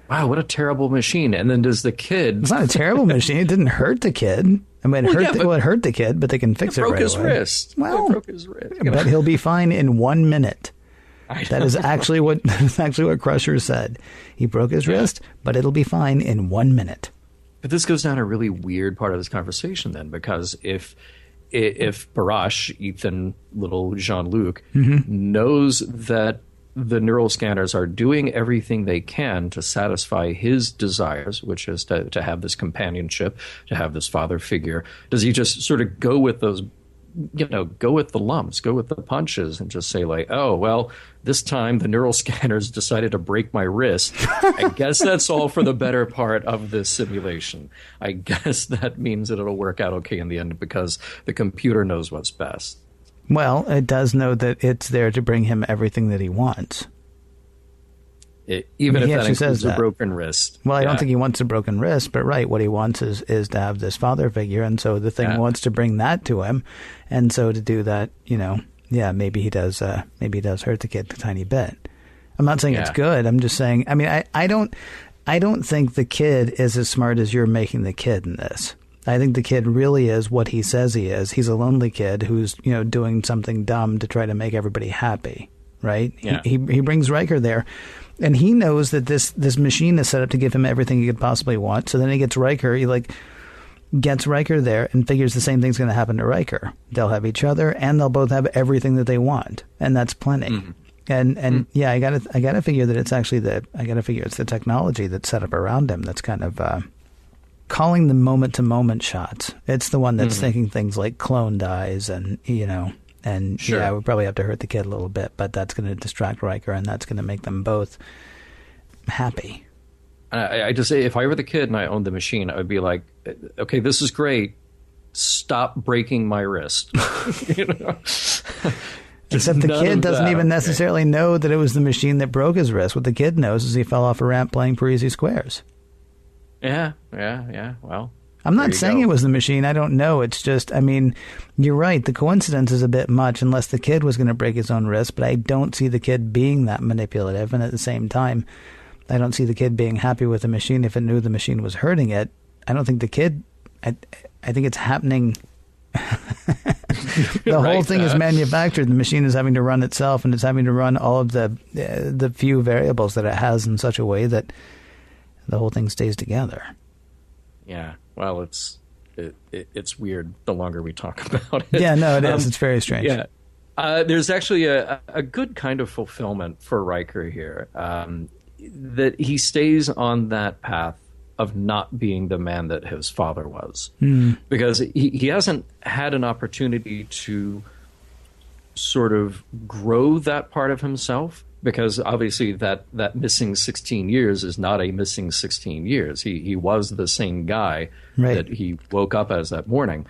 Wow, what a terrible machine. And then does the kid... It's not a terrible machine. It didn't hurt the kid. I mean, it hurt the kid, but they can fix it right away. It broke his wrist. Well, it broke his wrist. But he'll be fine in 1 minute. That is actually what Crusher said. He broke his wrist, but it'll be fine in 1 minute. But this goes down a really weird part of this conversation then, because if Barash, Ethan, little Jean-Luc, knows that the neural scanners are doing everything they can to satisfy his desires, which is to have this companionship, to have this father figure, does he just sort of go with those, go with the lumps, go with the punches, and just say like, oh, well, this time the neural scanners decided to break my wrist. I guess that's all for the better part of this simulation. I guess that means that it'll work out okay in the end because the computer knows what's best. Well, it does know that it's there to bring him everything that he wants. Even if that includes a broken wrist. Well, I don't think he wants a broken wrist, but right, what he wants is to have this father figure, and so the thing wants to bring that to him, and so to do that, maybe he does hurt the kid a tiny bit. I'm not saying it's good. I'm just saying. I mean, I don't think the kid is as smart as you're making the kid in this. I think the kid really is what he says he is. He's a lonely kid who's doing something dumb to try to make everybody happy. Right? Yeah. He brings Riker there. And he knows that this machine is set up to give him everything he could possibly want. So then he gets Riker. He gets Riker there and figures the same thing's going to happen to Riker. They'll have each other, and they'll both have everything that they want, and that's plenty. And yeah, I gotta figure that it's actually it's the technology that's set up around him that's kind of calling the moment to moment shots. It's the one that's thinking things like clone dies and And yeah, we probably have to hurt the kid a little bit, but that's going to distract Riker, and that's going to make them both happy. I just say, if I were the kid and I owned the machine, I would be like, okay, this is great. Stop breaking my wrist. Except the kid doesn't even necessarily know that it was the machine that broke his wrist. What the kid knows is he fell off a ramp playing Parisi Squares. Yeah. Well, I'm not saying it was the machine. I don't know. It's just, I mean, you're right. The coincidence is a bit much unless the kid was going to break his own wrist, but I don't see the kid being that manipulative. And at the same time, I don't see the kid being happy with the machine if it knew the machine was hurting it. I don't think the kid, I think it's happening. The whole thing is manufactured. The machine is having to run itself, and it's having to run all of the few variables that it has in such a way that the whole thing stays together. Yeah. Well, it's weird the longer we talk about it. Yeah, no, it is. It's very strange. Yeah. There's actually a good kind of fulfillment for Riker here, that he stays on that path of not being the man that his father was. Because he hasn't had an opportunity to sort of grow that part of himself. Because obviously that missing 16 years is not a missing 16 years. He was the same guy that he woke up as that morning.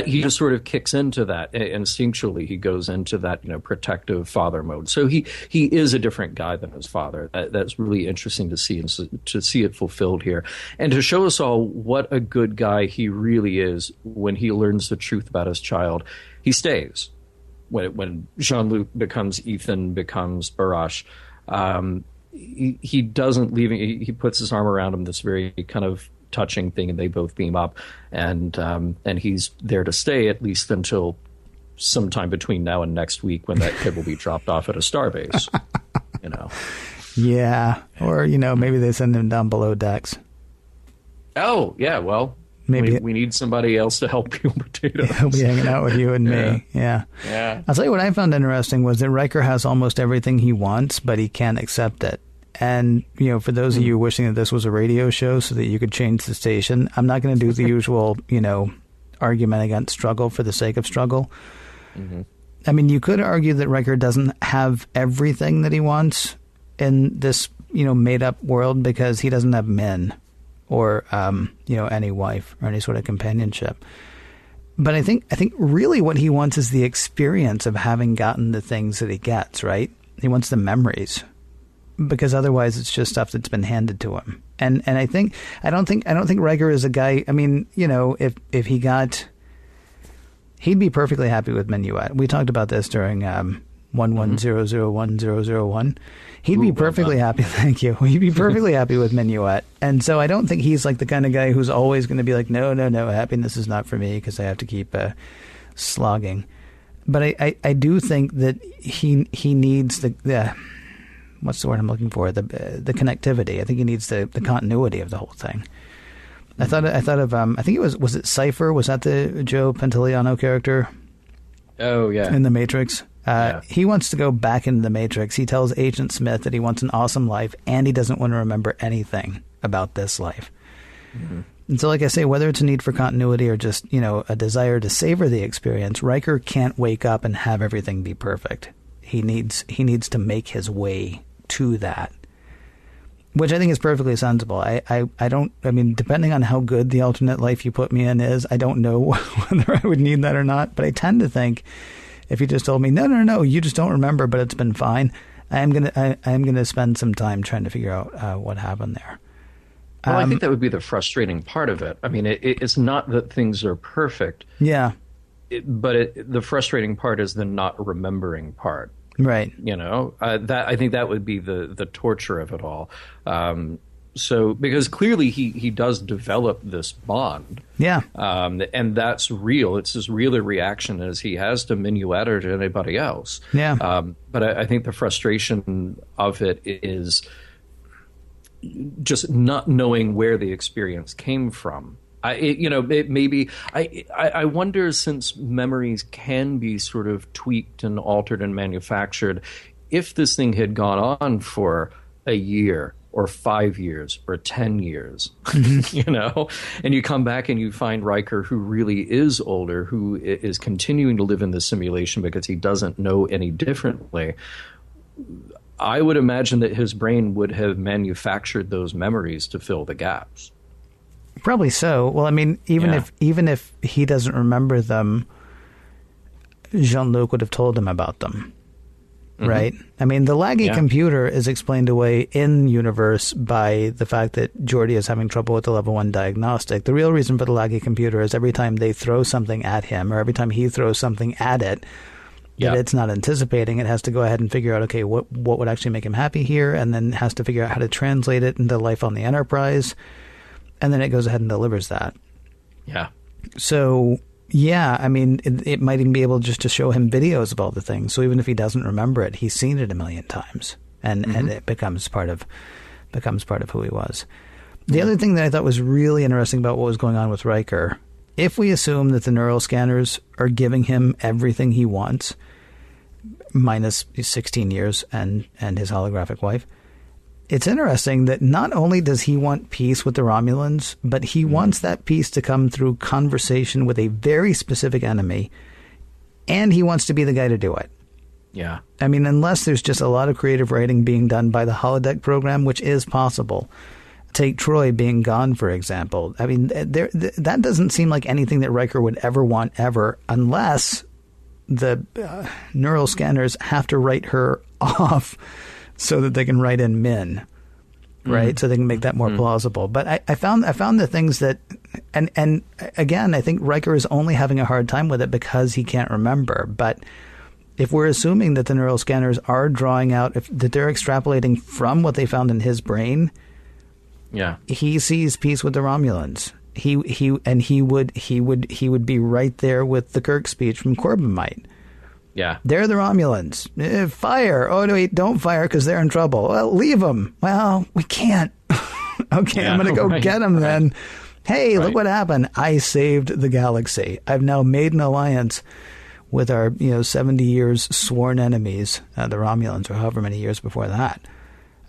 He just sort of kicks into that instinctually. He goes into that protective father mode. So he is a different guy than his father. That's really interesting to see, and to see it fulfilled here, and to show us all what a good guy he really is when he learns the truth about his child. He stays. When Jean-Luc becomes Ethan, becomes Barash, he doesn't leave. He puts his arm around him, this very kind of touching thing, and they both beam up, and he's there to stay at least until sometime between now and next week, when that kid will be dropped off at a starbase. Yeah, or maybe they send him down below decks. Oh yeah, well. Maybe we need somebody else to help peel potatoes. He'll be hanging out with you and me. Yeah. I'll tell you what I found interesting was that Riker has almost everything he wants, but he can't accept it. And, for those of you wishing that this was a radio show so that you could change the station, I'm not going to do the usual, argument against struggle for the sake of struggle. I mean, you could argue that Riker doesn't have everything that he wants in this, made up world, because he doesn't have men. Or, any wife or any sort of companionship. But I think really what he wants is the experience of having gotten the things that he gets, right? He wants the memories, because otherwise it's just stuff that's been handed to him. And I don't think Riker is a guy. I mean, if he got, he'd be perfectly happy with Minuet. We talked about this during 11001001. He'd be perfectly happy. Thank you. He'd be perfectly happy with Minuet. And so I don't think he's like the kind of guy who's always going to be like, no, happiness is not for me because I have to keep slogging. But I do think that he needs the what's the word I'm looking for? The connectivity. I think he needs the continuity of the whole thing. I thought of I think was it Cypher? Was that the Joe Pantoliano character? Oh yeah, in the Matrix. He wants to go back into the Matrix. He tells Agent Smith that he wants an awesome life and he doesn't want to remember anything about this life. Mm-hmm. And so, like I say, whether it's a need for continuity or just, a desire to savor the experience, Riker can't wake up and have everything be perfect. He needs to make his way to that, which I think is perfectly sensible. Depending on how good the alternate life you put me in is, I don't know whether I would need that or not. But I tend to think if you just told me, no, you just don't remember, but it's been fine, I am gonna spend some time trying to figure out what happened there. Well, I think that would be the frustrating part of it. I mean, it's not that things are perfect. Yeah. But the frustrating part is the not remembering part. Right. That I think that would be the torture of it all. So because clearly he does develop this bond. Yeah. And that's real. It's as real a reaction as he has to Minuet or to anybody else. Yeah. But I think the frustration of it is just not knowing where the experience came from. I wonder, since memories can be sort of tweaked and altered and manufactured, if this thing had gone on for a year or 5 years or 10 years, and you come back and you find Riker, who really is older, who is continuing to live in the simulation because he doesn't know any differently. I would imagine that his brain would have manufactured those memories to fill the gaps. Probably so. Well, I mean, even if he doesn't remember them, Jean-Luc would have told him about them, right? I mean, the laggy computer is explained away in universe by the fact that Geordi is having trouble with the level 1 diagnostic. The real reason for the laggy computer is every time they throw something at him, or every time he throws something at it, that it's not anticipating, it has to go ahead and figure out, okay, what would actually make him happy here, and then has to figure out how to translate it into life on the Enterprise, and then it goes ahead and delivers that. Yeah. So, I mean, it might even be able just to show him videos of all the things. So even if he doesn't remember it, he's seen it a million times, and it becomes part of who he was. The other thing that I thought was really interesting about what was going on with Riker, if we assume that the neural scanners are giving him everything he wants, minus 16 years and his holographic wife, it's interesting that not only does he want peace with the Romulans, but he wants that peace to come through conversation with a very specific enemy, and he wants to be the guy to do it. Yeah. I mean, unless there's just a lot of creative writing being done by the holodeck program, which is possible. Take Troy being gone, for example. I mean, that doesn't seem like anything that Riker would ever want, ever, unless the neural scanners have to write her off so that they can write in Min, right? So they can make that more plausible. But I found the things that, and again, I think Riker is only having a hard time with it because he can't remember. But if we're assuming that the neural scanners are drawing out, that they're extrapolating from what they found in his brain, he sees peace with the Romulans. He would be right there with the Kirk speech from Corbomite. Yeah. They're the Romulans. Fire. Oh, no, wait, don't fire because they're in trouble. Well, leave them. Well, we can't. Okay, I'm going to go get them then. Hey, look what happened. I saved the galaxy. I've now made an alliance with our 70 years sworn enemies, the Romulans, or however many years before that.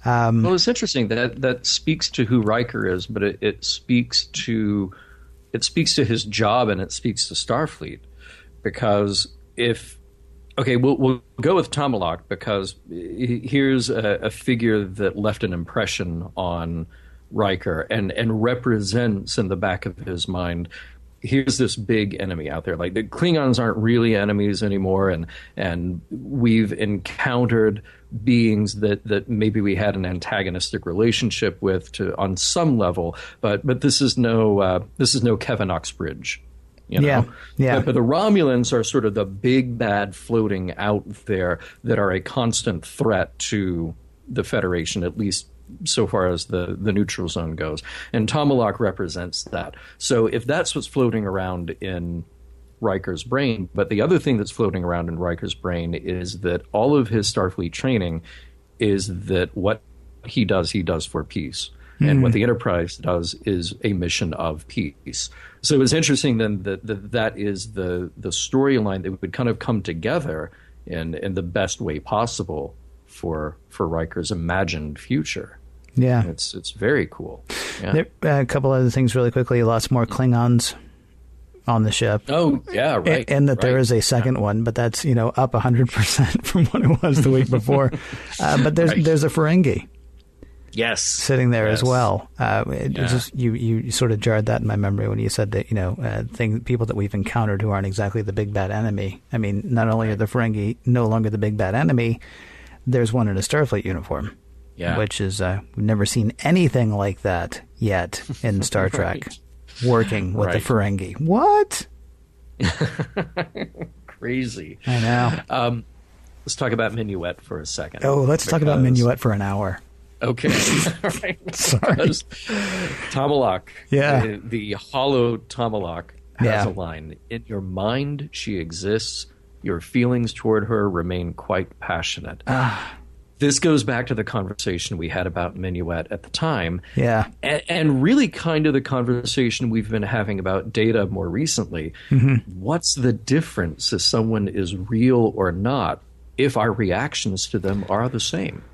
Well, it's interesting that speaks to who Riker is, but it speaks to his job, and it speaks to Starfleet, because we'll go with Tomalak, because here's a figure that left an impression on Riker and represents in the back of his mind, here's this big enemy out there. Like, the Klingons aren't really enemies anymore, and we've encountered beings that maybe we had an antagonistic relationship with on some level, but this is no Kevin Uxbridge. Yeah. But the Romulans are sort of the big bad floating out there that are a constant threat to the Federation, at least so far as the neutral zone goes. And Tomalak represents that. So if that's what's floating around in Riker's brain. But the other thing that's floating around in Riker's brain is that all of his Starfleet training is that what he does for peace. And what the Enterprise does is a mission of peace. So it's interesting then that is the storyline that would kind of come together in the best way possible for Riker's imagined future. Yeah. It's very cool. Yeah. A couple other things really quickly. Lots more Klingons on the ship. Oh, yeah, right. And that there is a second one, but that's, up 100% from what it was the week before. But there's a Ferengi. Yes. Sitting there as well. You sort of jarred that in my memory when you said that, people that we've encountered who aren't exactly the big bad enemy. I mean, not only are the Ferengi no longer the big bad enemy, there's one in a Starfleet uniform. Yeah. Which is, we've never seen anything like that yet in Star Trek. Working with the Ferengi. What? Crazy. I know. Let's talk about Minuet for a second. Oh, let's talk about Minuet for an hour. Okay. All right. Sorry. Tomalak, the hollow Tomalak, has a line. In your mind, she exists. Your feelings toward her remain quite passionate. This goes back to the conversation we had about Minuet at the time. Yeah. And really kind of the conversation we've been having about Data more recently. Mm-hmm. What's the difference if someone is real or not if our reactions to them are the same?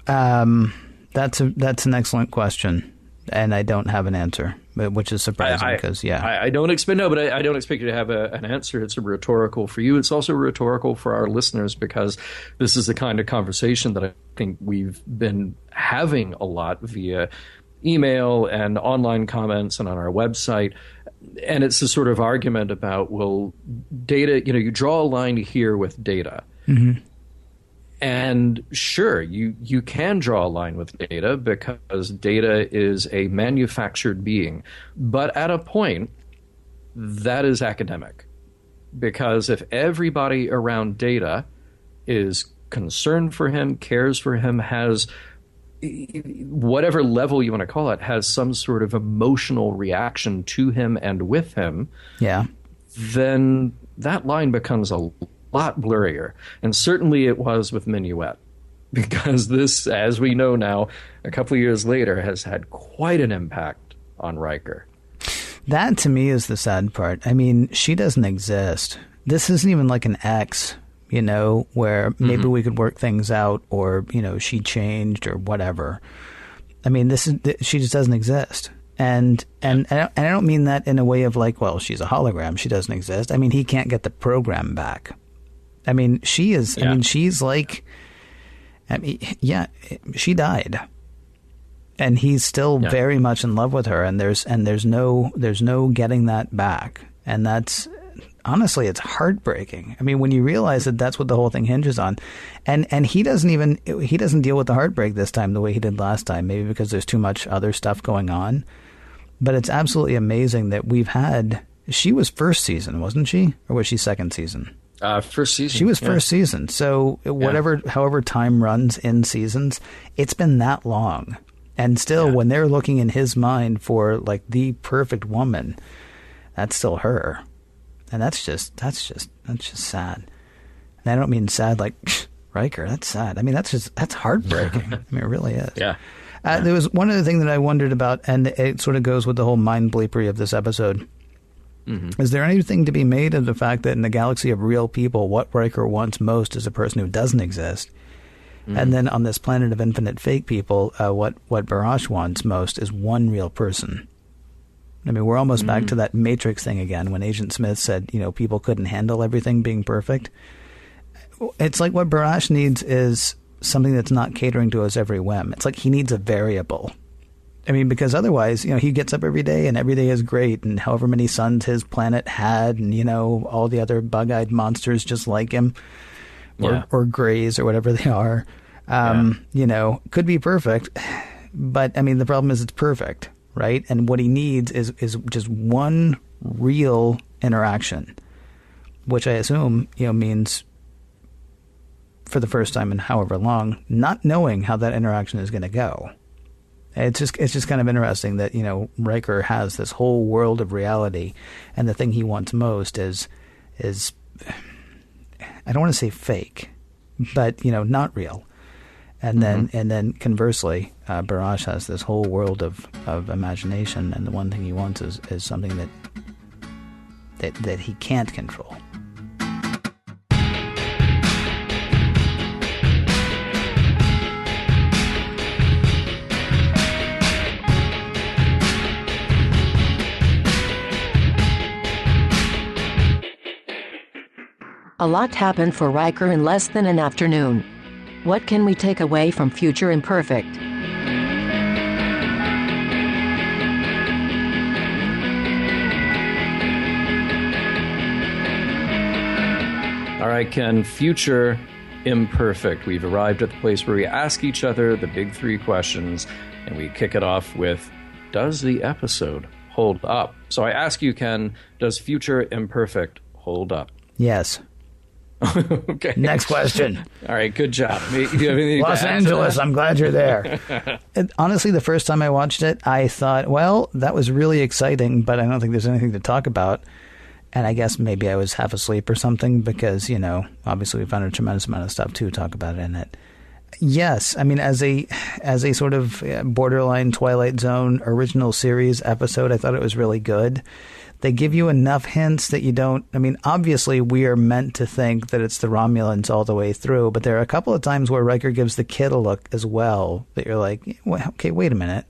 That's an excellent question, and I don't have an answer, which is surprising because I don't expect I don't expect you to have an answer. It's a rhetorical for you. It's also rhetorical for our listeners because this is the kind of conversation that I think we've been having a lot via email and online comments and on our website. And it's a sort of argument about, well, Data, you draw a line here with Data. Mm-hmm. And sure, you can draw a line with Data because Data is a manufactured being. But at a point, that is academic. Because if everybody around Data is concerned for him, cares for him, has whatever level you want to call it, has some sort of emotional reaction to him and with him, then that line becomes a lot blurrier. And certainly it was with Minuet, because this, as we know now, a couple of years later, has had quite an impact on Riker. That, to me, is the sad part. I mean, she doesn't exist. This isn't even like an ex, where maybe we could work things out, or, she changed or whatever. I mean, she just doesn't exist. And I don't mean that in a way of like, well, she's a hologram, she doesn't exist. I mean, he can't get the program back. I mean, she is. Yeah. I mean, she's like. She died, and he's still very much in love with her, and there's no getting that back, and that's honestly, it's heartbreaking. I mean, when you realize that that's what the whole thing hinges on, and he doesn't deal with the heartbreak this time the way he did last time, maybe because there's too much other stuff going on, but it's absolutely amazing that we've had. She was first season, wasn't she, or was she second season? First season. She was first season. So however time runs in seasons, it's been that long. And still, when they're looking in his mind for like the perfect woman, that's still her. And that's just sad. And I don't mean sad like Riker. That's sad. I mean, that's heartbreaking. I mean, it really is. Yeah. There was one other thing that I wondered about, and it sort of goes with the whole mind bleepery of this episode. Mm-hmm. Is there anything to be made of the fact that in the galaxy of real people, what Riker wants most is a person who doesn't exist? Mm-hmm. And then on this planet of infinite fake people, what Barash wants most is one real person. I mean, we're almost back to that Matrix thing again when Agent Smith said, people couldn't handle everything being perfect. It's like what Barash needs is something that's not catering to his every whim. It's like he needs a variable. I mean, because otherwise, he gets up every day and every day is great. And however many suns his planet had and, all the other bug-eyed monsters just like him or grays or whatever they are, could be perfect. But, I mean, the problem is it's perfect, right? And what he needs is just one real interaction, which I assume, means for the first time in however long, not knowing how that interaction is going to go. It's just kind of interesting that, Riker has this whole world of reality, and the thing he wants most is I don't want to say fake, but not real. And then conversely, Barash has this whole world of imagination, and the one thing he wants is something that he can't control. A lot happened for Riker in less than an afternoon. What can we take away from Future Imperfect? All right, Ken, Future Imperfect. We've arrived at the place where we ask each other the big three questions, and we kick it off with, does the episode hold up? So I ask you, Ken, does Future Imperfect hold up? Yes. Okay. Next question. All right, good job. Do you have anything Los to add Angeles, to that? I'm glad you're there. Honestly, the first time I watched it, I thought, well, that was really exciting, but I don't think there's anything to talk about. And I guess maybe I was half asleep or something because, obviously we found a tremendous amount of stuff to talk about in it. Yes, I mean, as a sort of borderline Twilight Zone original series episode, I thought it was really good. They give you enough hints that you don't... I mean, obviously, we are meant to think that it's the Romulans all the way through, but there are a couple of times where Riker gives the kid a look as well that you're like, well, okay, wait a minute.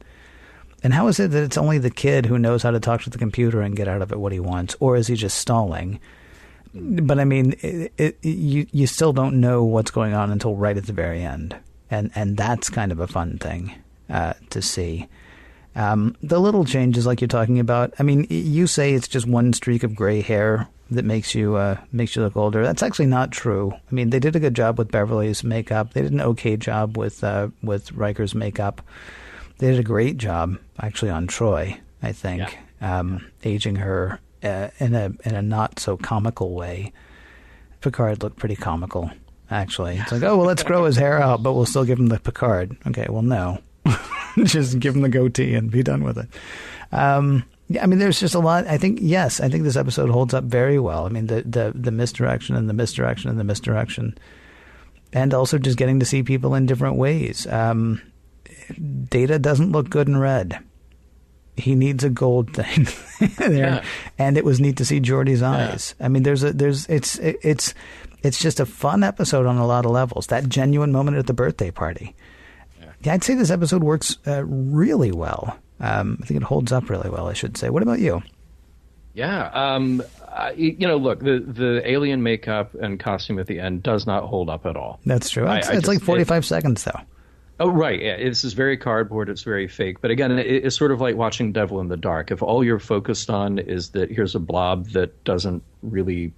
And how is it that it's only the kid who knows how to talk to the computer and get out of it what he wants? Or is he just stalling? But, I mean, you still don't know what's going on until right at the very end. And that's kind of a fun thing to see. The little changes like you're talking about, I mean, you say it's just one streak of gray hair that makes you look older. That's actually not true. I mean, they did a good job with Beverly's makeup. They did an okay job with Riker's makeup. They did a great job actually on Troy, I think, aging her in a not so comical way. Picard looked pretty comical, actually. It's like, oh, well, let's grow his hair out, but we'll still give him the Picard. Okay, well, no. Just give him the goatee and be done with it. Yeah, I mean, there's just a lot. I think this episode holds up very well. I mean, the misdirection and the misdirection and the misdirection. And also just getting to see people in different ways. Data doesn't look good in red. He needs a gold thing there. And it was neat to see Geordi's eyes. I mean, it's just a fun episode on a lot of levels. That genuine moment at the birthday party. Yeah, I'd say this episode works really well. I think it holds up really well, I should say. What about you? Yeah. Look, the alien makeup and costume at the end does not hold up at all. That's true. It's like 45 seconds, though. Oh, right. Yeah, this is very cardboard. It's very fake. But again, it's sort of like watching Devil in the Dark. If all you're focused on is that here's a blob that doesn't really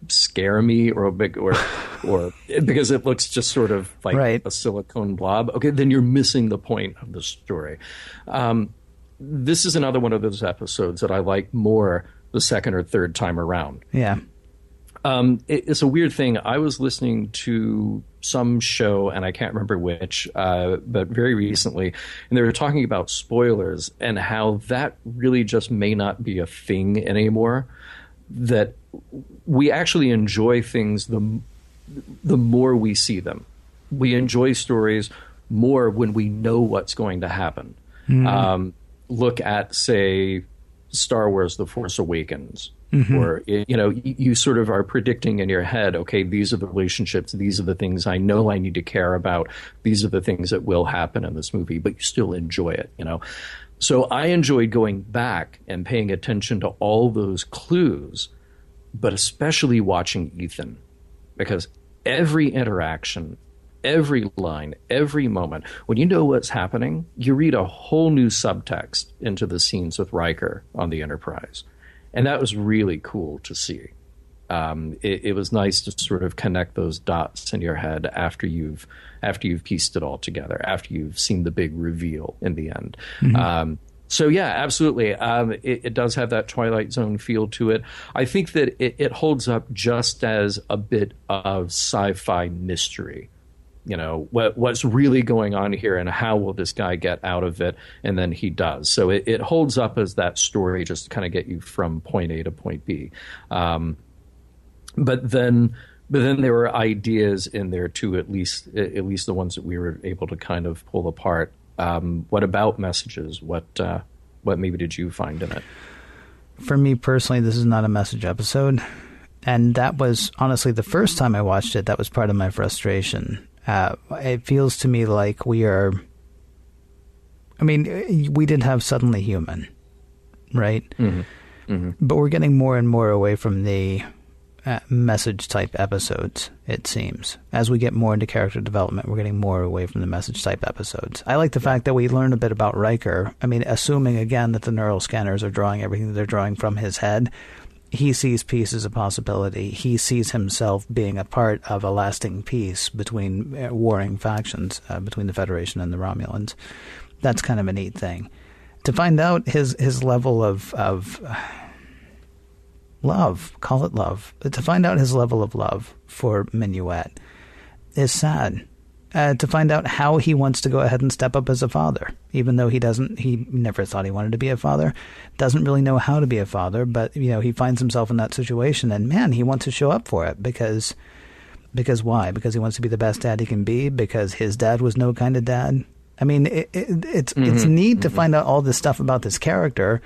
scare me or because it looks just sort of like a silicone blob, okay, then you're missing the point of the story. This is another one of those episodes that I like more the second or third time around. Yeah. It's a weird thing. I was listening to some show, and I can't remember which, but very recently, and they were talking about spoilers and how that really just may not be a thing anymore. That we actually enjoy things the more we see them. We enjoy stories more when we know what's going to happen. Look at, say, Star Wars: The Force Awakens. Or, you sort of are predicting in your head, okay, these are the relationships, these are the things I know I need to care about, these are the things that will happen in this movie, but you still enjoy it, So I enjoyed going back and paying attention to all those clues, but especially watching Ethan, because every interaction, every line, every moment, when you know what's happening, you read a whole new subtext into the scenes with Riker on the Enterprise. And that was really cool to see. It was nice to sort of connect those dots in your head after you've pieced it all together, after you've seen the big reveal in the end. So yeah, absolutely. It does have that Twilight Zone feel to it. I think that it holds up just as a bit of sci-fi mystery what's really going on here and how will this guy get out of it? And then he does. So it holds up as that story just to kind of get you from point A to point B. But then there were ideas in there too, at least the ones that we were able to kind of pull apart. What about messages? What maybe did you find in it? For me personally, this is not a message episode. And that was honestly the first time I watched it. That was part of my frustration. It feels to me like we did have Suddenly Human, right? Mm-hmm. Mm-hmm. But we're getting more and more away from the message-type episodes, it seems. As we get more into character development, we're getting more away from the message-type episodes. I like the fact that we learn a bit about Riker. I mean, assuming, again, that the neural scanners are drawing everything that they're drawing from his head, he sees peace as a possibility. He sees himself being a part of a lasting peace between warring factions, between the Federation and the Romulans. That's kind of a neat thing. To find out his level of love, call it love, to find out his level of love for Minuet is sad. To find out how he wants to go ahead and step up as a father, even though he never thought he wanted to be a father, doesn't really know how to be a father, but, he finds himself in that situation and, man, he wants to show up for it because why? Because he wants to be the best dad he can be, because his dad was no kind of dad. I mean, it's neat to find out all this stuff about this character.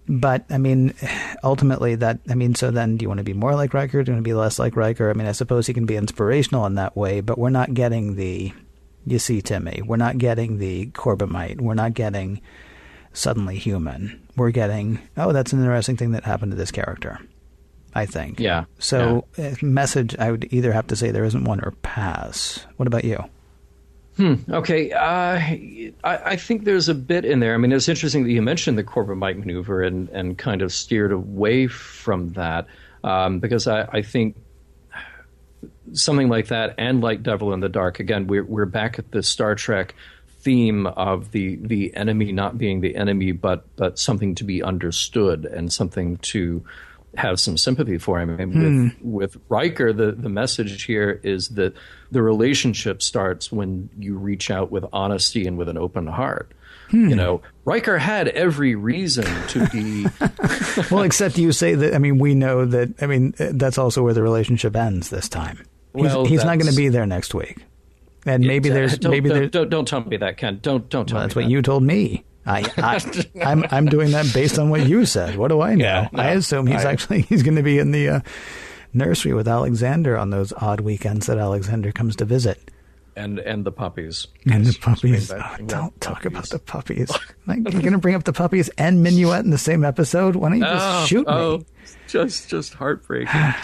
But, I mean, ultimately so then do you want to be more like Riker? Do you want to be less like Riker? I mean, I suppose he can be inspirational in that way, but we're not getting you see Timmy. We're not getting the Corbomite. We're not getting Suddenly Human. We're getting, that's an interesting thing that happened to this character, I think. Yeah. So, message, I would either have to say there isn't one or pass. What about you? Okay. I think there's a bit in there. I mean, it's interesting that you mentioned the Corbomite maneuver and kind of steered away from that because I think something like that and like Devil in the Dark, again, we're back at the Star Trek theme of the enemy not being the enemy, but something to be understood and something to have some sympathy for him. I mean, with Riker, the message here is that the relationship starts when you reach out with honesty and with an open heart. Riker had every reason to be... Well, except you say that, I mean, we know that, I mean, that's also where the relationship ends this time. He's not going to be there next week. And maybe there's... Don't tell me that, Ken. Don't tell me that's what you told me. I'm doing that based on what you said. What do I know? Yeah, no, I assume he's going to be in the nursery with Alexander on those odd weekends that Alexander comes to visit. And the puppies. And the puppies. Don't talk about the puppies. Like, you're going to bring up the puppies and Minuet in the same episode? Why don't you just shoot me? Just heartbreaking.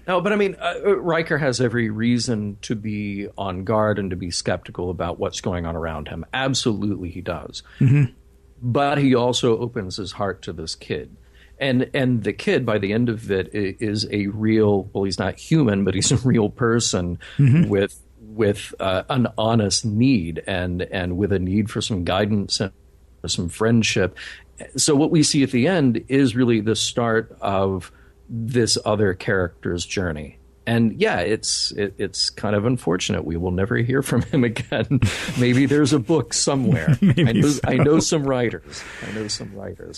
No, but I mean, Riker has every reason to be on guard and to be skeptical about what's going on around him. Absolutely, he does. Mm-hmm. But he also opens his heart to this kid. And the kid, by the end of it, is a real, well, he's not human, but he's a real person with an honest need and with a need for some guidance and some friendship. So what we see at the end is really the start of this other character's journey. And yeah, it's kind of unfortunate. We will never hear from him again. Maybe there's a book somewhere. I know some writers.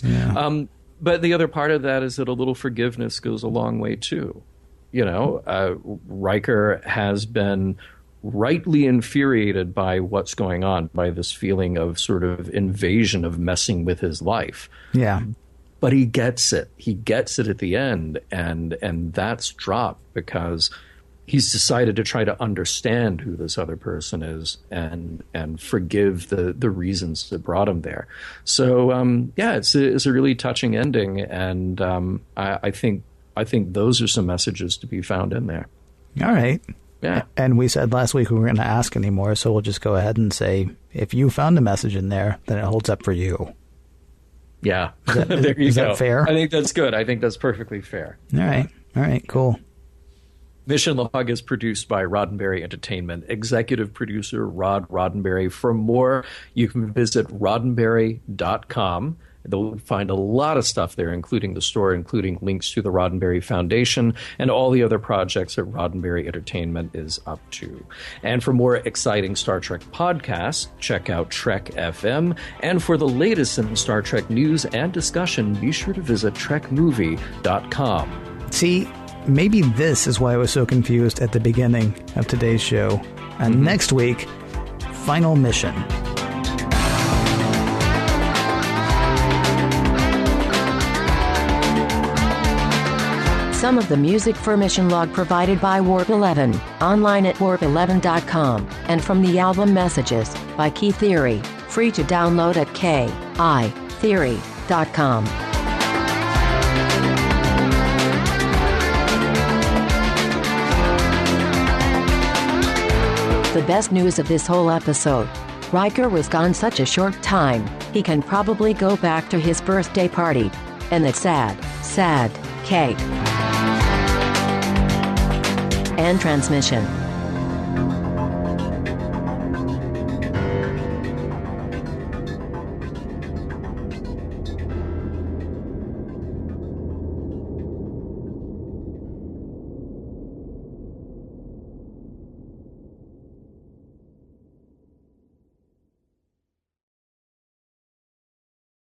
Yeah. But the other part of that is that a little forgiveness goes a long way too. Riker has been rightly infuriated by what's going on, by this feeling of sort of invasion, of messing with his life. Yeah. But he gets it. He gets it at the end, and that's dropped because he's decided to try to understand who this other person is and forgive the reasons that brought him there. So it's a really touching ending, and I think those are some messages to be found in there. All right. Yeah. And we said last week we weren't going to ask anymore, so we'll just go ahead and say if you found a message in there, then it holds up for you. Yeah. Is that fair? I think that's good. I think that's perfectly fair. All right, cool. Mission Log is produced by Roddenberry Entertainment. Executive producer Rod Roddenberry. For more, you can visit roddenberry.com. They'll find a lot of stuff there, including the store, including links to the Roddenberry Foundation and all the other projects that Roddenberry Entertainment is up to. And for more exciting Star Trek podcasts, check out Trek FM. And for the latest in Star Trek news and discussion, be sure to visit trekmovie.com. See, maybe this is why I was so confused at the beginning of today's show. And next week, Final Mission. Some of the music for Mission Log provided by Warp 11, online at warp11.com, and from the album Messages by Key Theory, free to download at kitheory.com. The best news of this whole episode: Riker was gone such a short time, he can probably go back to his birthday party. And that sad cake. And transmission.